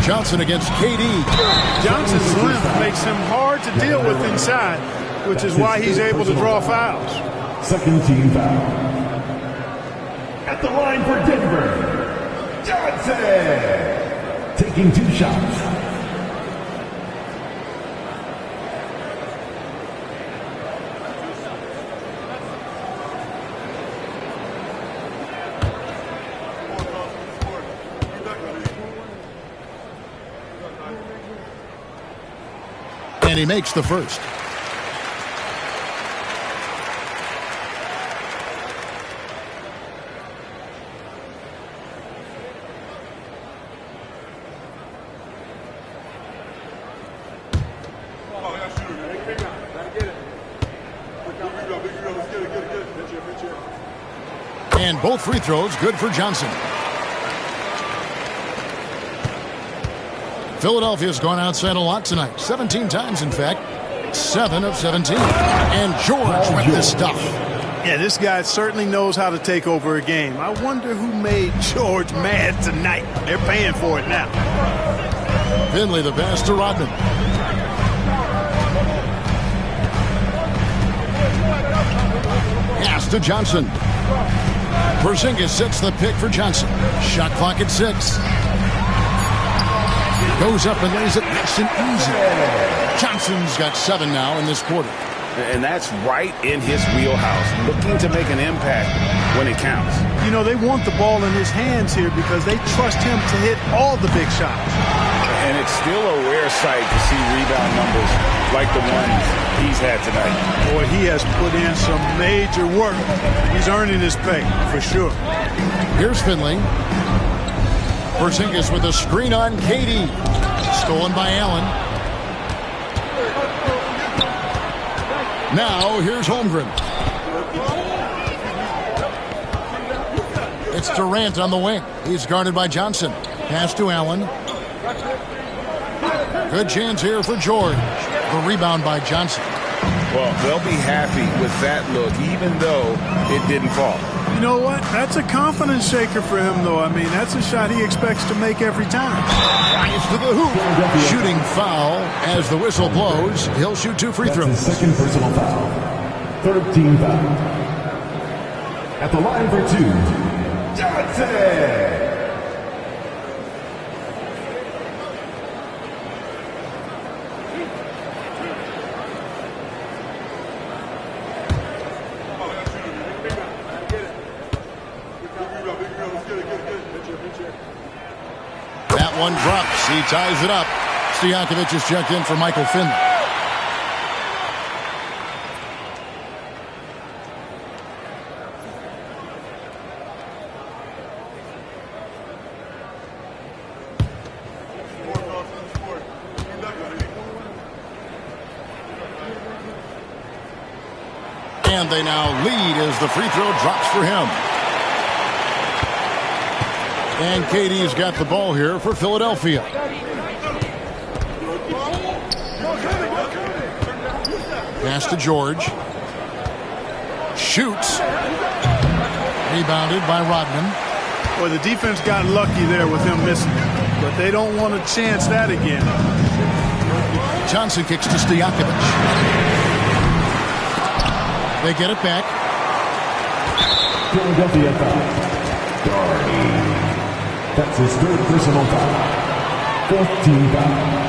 Johnson against KD. Johnson's length makes him hard to deal with inside, which is why he's able to draw fouls. Second team foul. At the line for Denver, Johnson. Taking 2 shots. And he makes the first. And both free throws good for Johnson. Philadelphia's gone outside a lot tonight. 17 times, in fact. 7 of 17. And George with this stuff. Yeah, this guy certainly knows how to take over a game. I wonder who made George mad tonight. They're paying for it now. Finley the pass to Rodman. Pass to Johnson. Porzingis sets the pick for Johnson. Shot clock at 6. Goes up and lays it nice and easy. Johnson's got 7 now in this quarter. And that's right in his wheelhouse, looking to make an impact when it counts. You know, they want the ball in his hands here because they trust him to hit all the big shots. And it's still a rare sight to see rebound numbers like the ones he's had tonight. Boy, he has put in some major work. He's earning his pay, for sure. Here's Finley. Porzingis with a screen on KD. Stolen by Allen. Now here's Holmgren. It's Durant on the wing. He's guarded by Johnson. Pass to Allen. Good chance here for George. The rebound by Johnson. Well, they'll be happy with that look, even though it didn't fall. You know what? That's a confidence shaker for him, though. I mean, that's a shot he expects to make every time. It's to the hoop. Shooting foul as the whistle blows. He'll shoot 2 free throws. That's his second personal foul. Third team foul. At the line for 2, Johnson. That one drops. He ties it up. Stojakovic has checked in for Michael Finley. And they now lead as the free throw drops for him. And KD's got the ball here for Philadelphia. Pass to George. Shoots. Rebounded by Rodman. Well, the defense got lucky there with him missing, but they don't want to chance that again. Johnson kicks to Stojakovic. They get it back. Philadelphia foul. That's his third personal foul. Fourth team foul.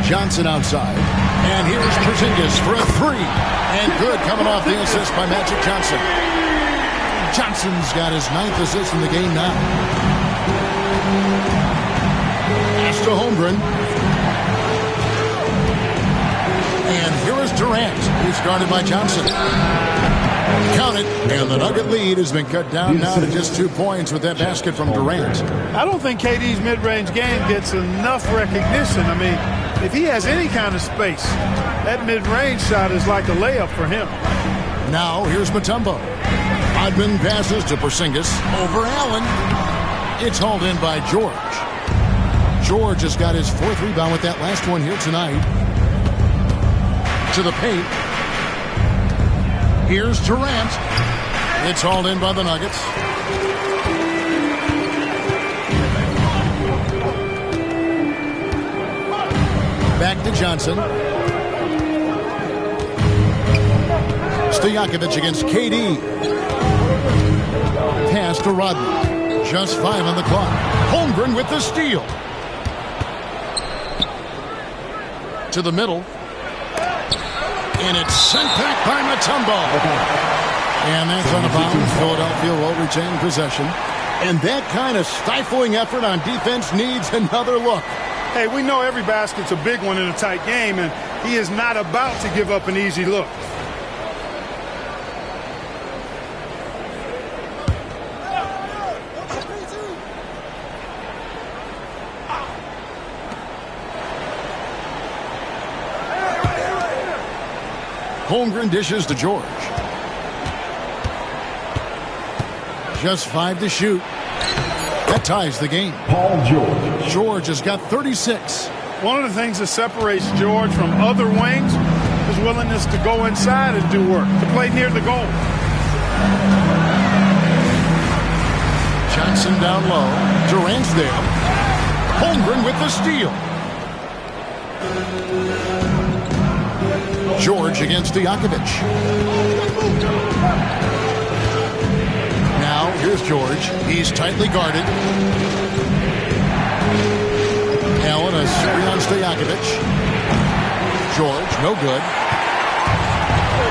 Johnson outside. And here's Porzingis for a three. And good coming off the assist by Magic Johnson. Johnson's got his 9th assist in the game now. Pass to Holmgren. And here is Durant. He's guarded by Johnson. Count it. And the Nugget lead has been cut down now to just 2 points with that basket from Durant. I don't think KD's mid-range game gets enough recognition. I mean, if he has any kind of space, that mid-range shot is like a layup for him. Now here's Mutombo. Rodman passes to Porzingis over Allen. It's hauled in by George. George has got his 4th rebound with that last one here tonight. To the paint. Here's Durant. It's hauled in by the Nuggets. Back to Johnson. Stojakovic against KD. Pass to Rodman. Just 5 on the clock. Holmgren with the steal. To the middle. And it's sent back by Mutombo. And that's on the bounds. Philadelphia will retain possession. And that kind of stifling effort on defense needs another look. Hey, we know every basket's a big one in a tight game, and he is not about to give up an easy look. Holmgren dishes to George. Just 5 to shoot. That ties the game. Paul George. George has got 36. One of the things that separates George from other wings is willingness to go inside and do work, to play near the goal. Johnson down low. Durant's there. Holmgren with the steal. George against Stojakovic. Now, here's George. He's tightly guarded. Allen, a screen on Stojakovic. George, no good.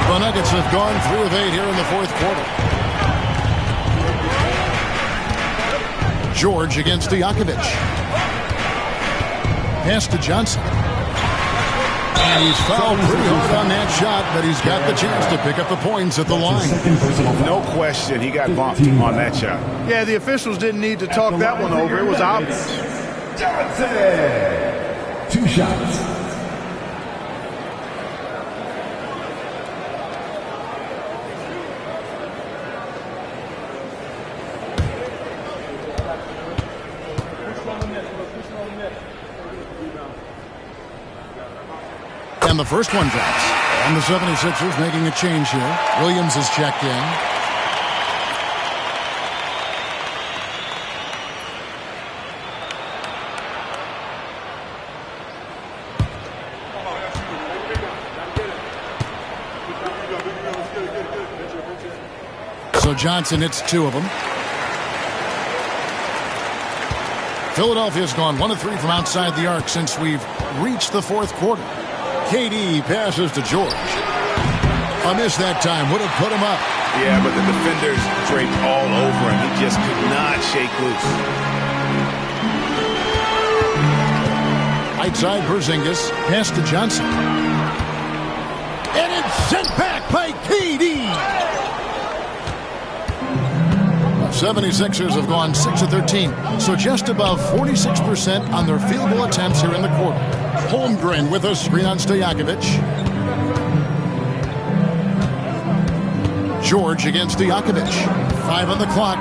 The Nuggets have gone 3 of 8 here in the 4th quarter. George against Stojakovic. Pass to Johnson. And he's fouled pretty hard on that shot, but he's got the chance to pick up the points at the line. No question, he got bumped on that shot. Yeah, the officials didn't need to talk that one over. It was obvious. Johnson. 2 shots. And the first one drops. And the 76ers making a change here. Williams is checked in. So Johnson hits 2 of them. Philadelphia's gone 1 of 3 from outside the arc since we've reached the 4th quarter. KD passes to George. A miss that time would have put him up. Yeah, but the defenders draped all over him. He just could not shake loose. Right side Porzingis. Pass to Johnson. And it's sent back by KD. A 76ers have gone 6 of 13, so just above 46% on their field goal attempts here in the quarter. Holmgren with a screen on Stojakovic. George against Stojakovic. 5 on the clock.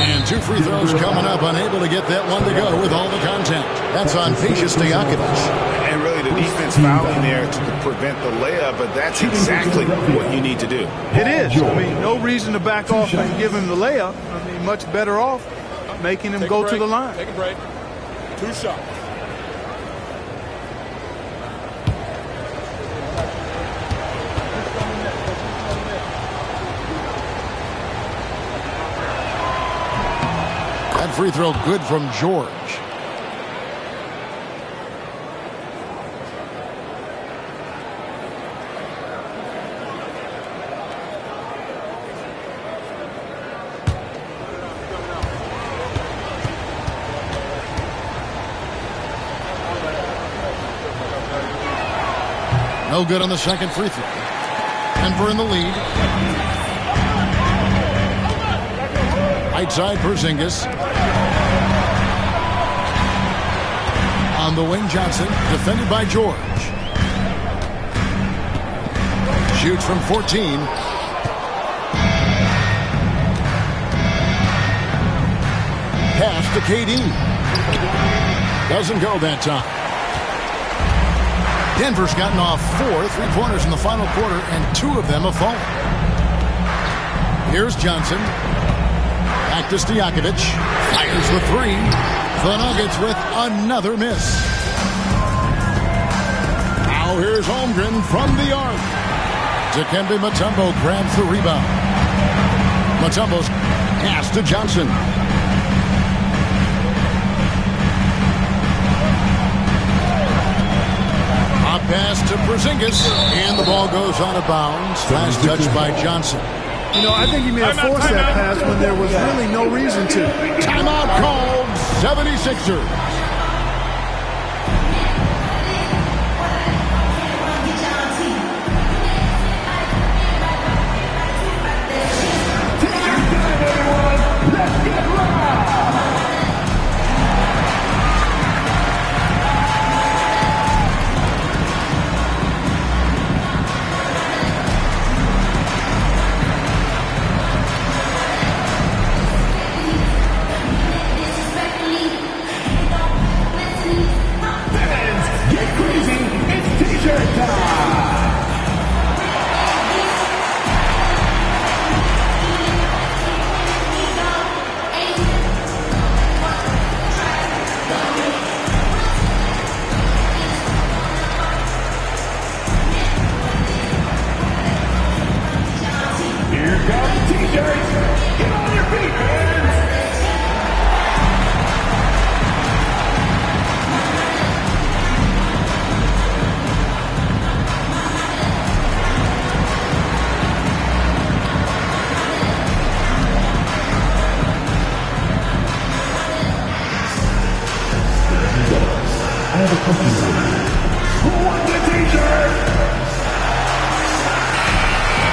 And 2 free throws coming up, unable to get that one to go with all the contact. That's on Peja Stojakovic. And really the defense fouling there to prevent the layup, but that's exactly what you need to do. It is. I mean, no reason to back off and give him the layup. I mean, much better off making him go to the line. Take a break. 2 shots. That free throw good from George. No good on the second free throw. Denver in the lead. Right side, Porzingis. On the wing, Johnson, defended by George. Shoots from 14. Pass to KD. Doesn't go that time. Denver's gotten off 4 3-pointers in the final quarter, and 2 of them have fallen. Here's Johnson. Back to Stojakovic. Fires the 3. The Nuggets with another miss. Now here's Holmgren from the arc. Dikembe Mutombo grabs the rebound. Mutombo's pass to Johnson. A pass to Porzingis, and the ball goes out of bounds. Last touch by Johnson. You know, I think he may have forced that pass when there was really no reason to. Timeout called, 76ers.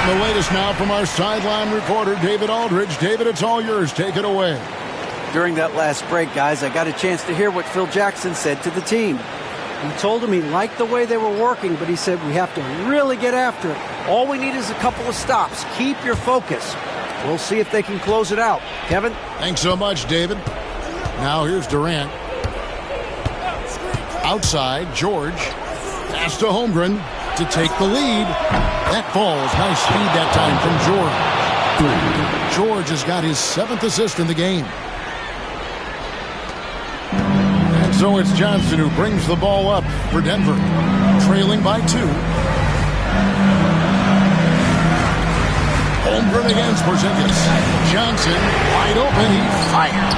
The latest now from our sideline reporter, David Aldridge. David, it's all yours. Take it away. During that last break, guys, I got a chance to hear what Phil Jackson said to the team. He told them he liked the way they were working, but he said we have to really get after it. All we need is a couple of stops. Keep your focus. We'll see if they can close it out. Kevin? Thanks so much, David. Now here's Durant. Outside, George. Pass to Holmgren to take the lead. That falls. Nice speed that time from George. George has got his 7th assist in the game. And so it's Johnson who brings the ball up for Denver. Trailing by 2. Holmgren against Porzingis. Johnson wide open. He fires.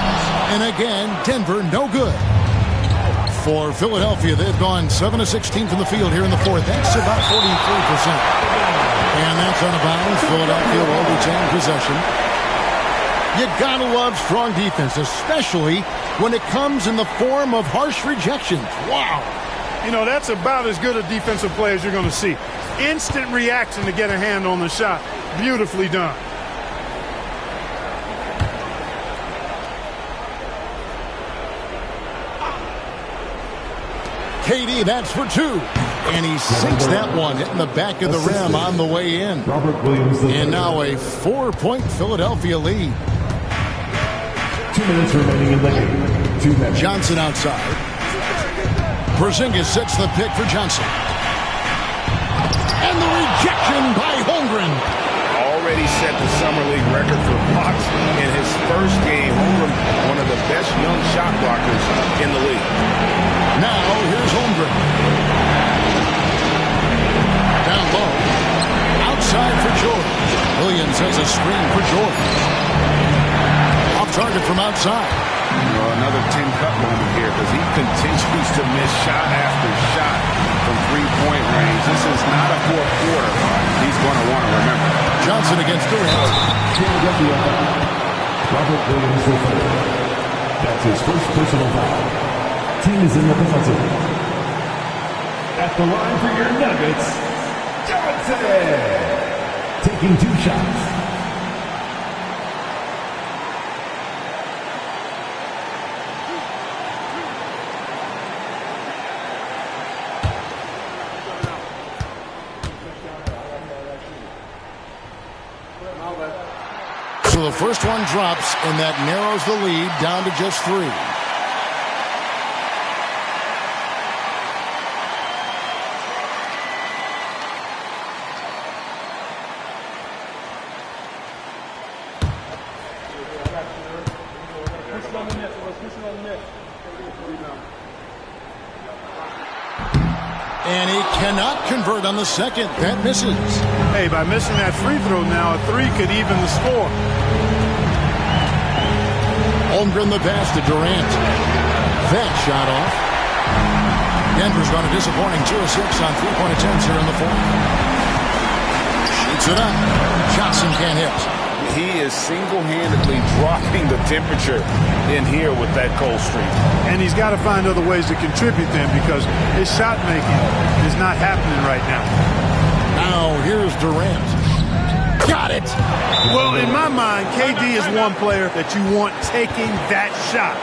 And again, Denver no good. For Philadelphia, they've gone 7 of 16 from the field here in the 4th. That's about 43%. And that's out of bounds. Philadelphia will retain possession. You gotta love strong defense, especially when it comes in the form of harsh rejections. Wow. You know, that's about as good a defensive play as you're going to see. Instant reaction to get a hand on the shot. Beautifully done. KD, that's for two. And he sinks that one, hitting the back of the rim on the way in. Robert Williams. And now a 4-point Philadelphia lead. 2 minutes remaining in the game. 2 minutes. Johnson outside. Porzingis sets the pick for Johnson. And the rejection by Holmgren. Already set the Summer League record for blocks in his first game. Holmgren, one of the best young shot blockers in the league. Now, here's Holmgren. Down low. Outside for George. Williams has a screen for George. Off target from outside. Another Tim Cup moment here because he continues to miss shot after shot from three-point range. This is not a fourth quarter he's going to want to remember. Johnson against Durant. Robert Williams will foul. That's his first personal foul. Team is in the defensive. At the line for your Nuggets, Johnson! Taking 2 shots. So the first one drops, and that narrows the lead down to just 3. And he cannot convert on the second. That misses. Hey, by missing that free throw now, a 3 could even the score. Holmgren the pass to Durant. That shot off. Denver's gone a disappointing 2 of 6 on 3-point attempts here in the fourth. Shoots it up. Johnson can't hit. He is single-handedly dropping the temperature in here with that cold streak. And he's got to find other ways to contribute then because his shot making is not happening right now. Now here's Durant. Got it. Well, in my mind, KD is one player that you want taking that shot.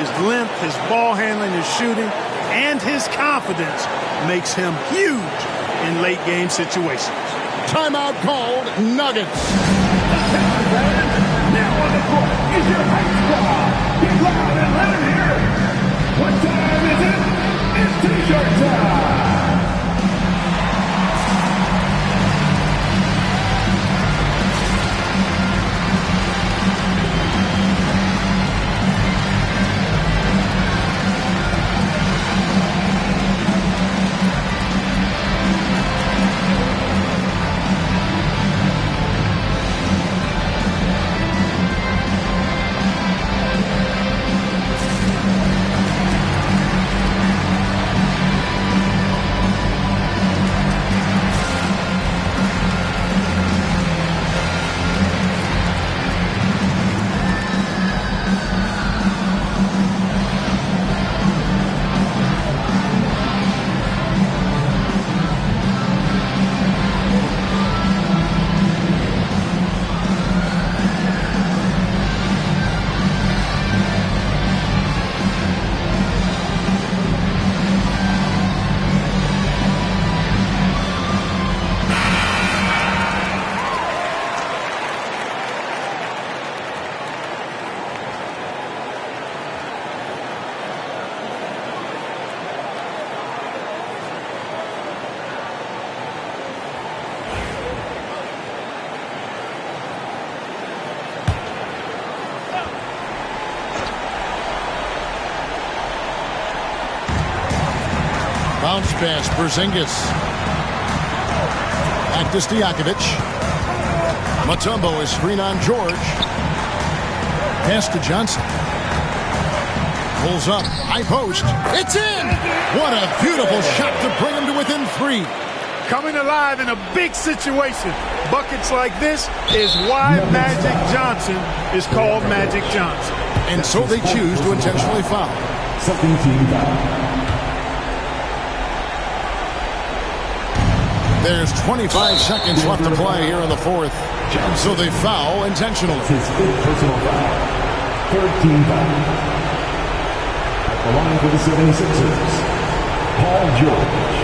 His length, his ball handling, his shooting, and his confidence makes him huge in late game situations. Timeout called. Nuggets. Now on the court is your hype squad. Get loud and let him hear it. What time is it? It's T-shirt time. Bounce pass, Porzingis. Back to Stojakovic. Mutombo is screen on George. Pass to Johnson. Pulls up, high post. It's in! What a beautiful shot to bring him to within 3. Coming alive in a big situation. Buckets like this is why Magic Johnson is called Magic Johnson. And so they choose to intentionally foul. Second team foul. There's 25 seconds left to play here in the fourth. So they foul intentionally. His 5th personal foul. Third team foul. At the line for the 76ers, Paul George,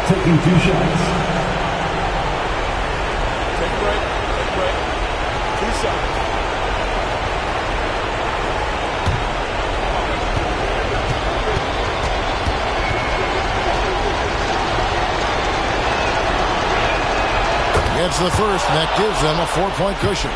taking 2 shots. Take a break. Take a break. 2 shots. Gets the first, and that gives them a 4-point cushion.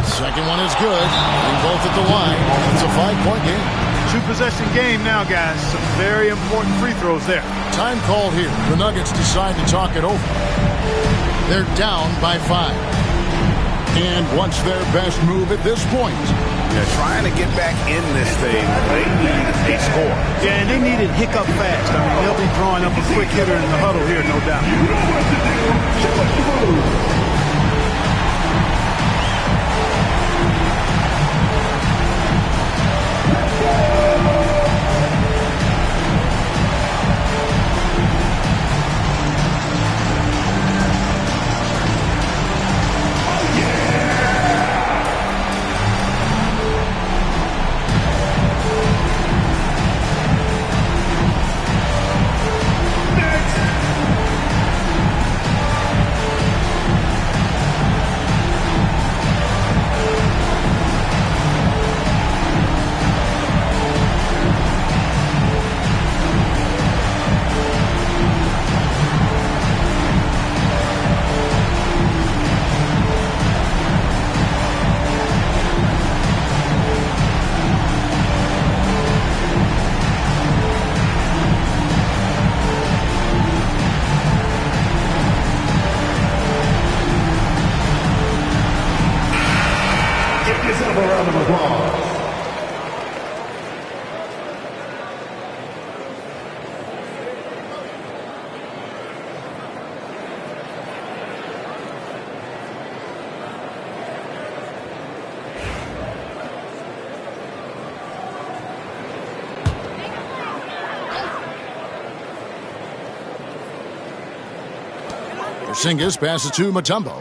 Second one is good, and both at the line. It's a 5-point game. 2-possession game now, guys. Some very important free throws there. Time called here. The Nuggets decide to talk it over. They're down by 5. And what's their best move at this point? They're trying to get back in this thing. They need a score. Yeah, and they need it hiccup fast. I mean, they'll be drawing up a quick hitter in the huddle here, no doubt. You know what to do. Select the move. Porzingis passes to Mutombo.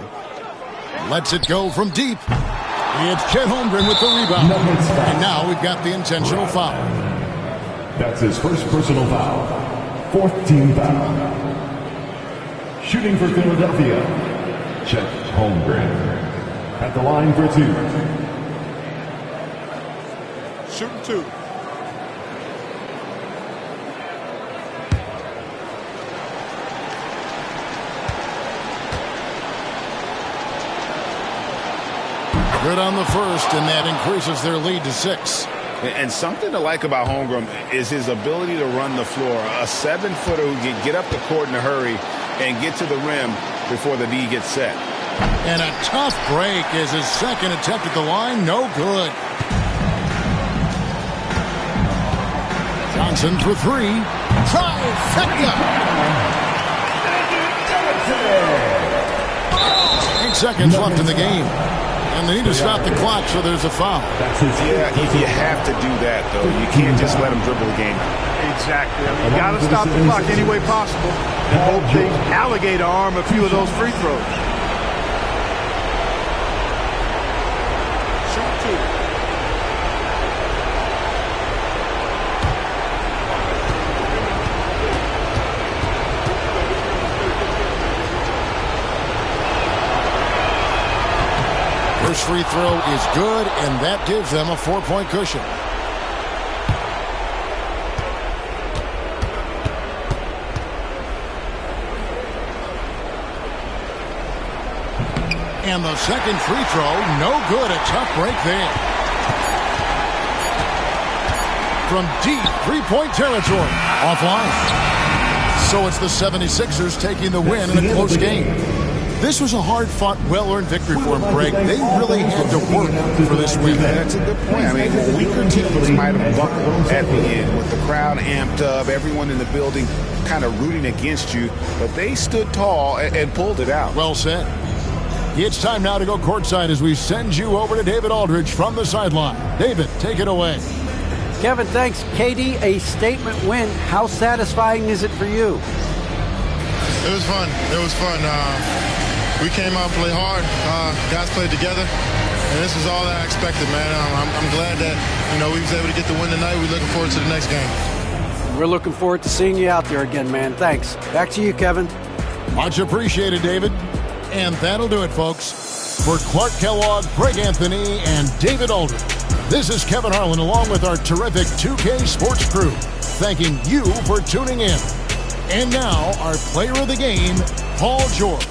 Lets it go from deep. It's Chet Holmgren with the rebound. And now we've got the intentional foul. That's his first personal foul. 4th team foul. Shooting for Philadelphia, Chet Holmgren. At the line for 2. Shooting 2. Good on the first, and that increases their lead to 6. And something to like about Holmgren is his ability to run the floor. A 7-footer who can get up the court in a hurry and get to the rim before the D gets set. And a tough break is his second attempt at the line. No good. Johnson for 3. Trifecta. 8 seconds left in the game. And they need to stop the clock, so there's a foul. Yeah, you have to do that, though. You can't just let them dribble the game. Exactly. I mean, you got to stop the clock any way possible. And hope they alligator arm a few of those free throws. Shoot 2. First free throw is good, and that gives them a 4-point cushion. And the second free throw, no good. A tough break there. From deep three-point territory, offline. So it's the 76ers taking the win in a close game. This was a hard-fought, well-earned victory for them, Greg. They really had to work for this win. That's a good point. I mean, weaker teams might have buckled at the end with the crowd amped up, everyone in the building kind of rooting against you, but they stood tall and pulled it out. Well said. It's time now to go courtside as we send you over to David Aldridge from the sideline. David, take it away. Kevin, thanks. KD, a statement win. How satisfying is it for you? It was fun. It was fun. We came out and played hard. Guys played together. And this is all that I expected, man. I'm glad that, we was able to get the win tonight. We're looking forward to the next game. We're looking forward to seeing you out there again, man. Thanks. Back to you, Kevin. Much appreciated, David. And that'll do it, folks. For Clark Kellogg, Greg Anthony, and David Aldridge, this is Kevin Harlan along with our terrific 2K Sports crew, thanking you for tuning in. And now, our player of the game, Paul George.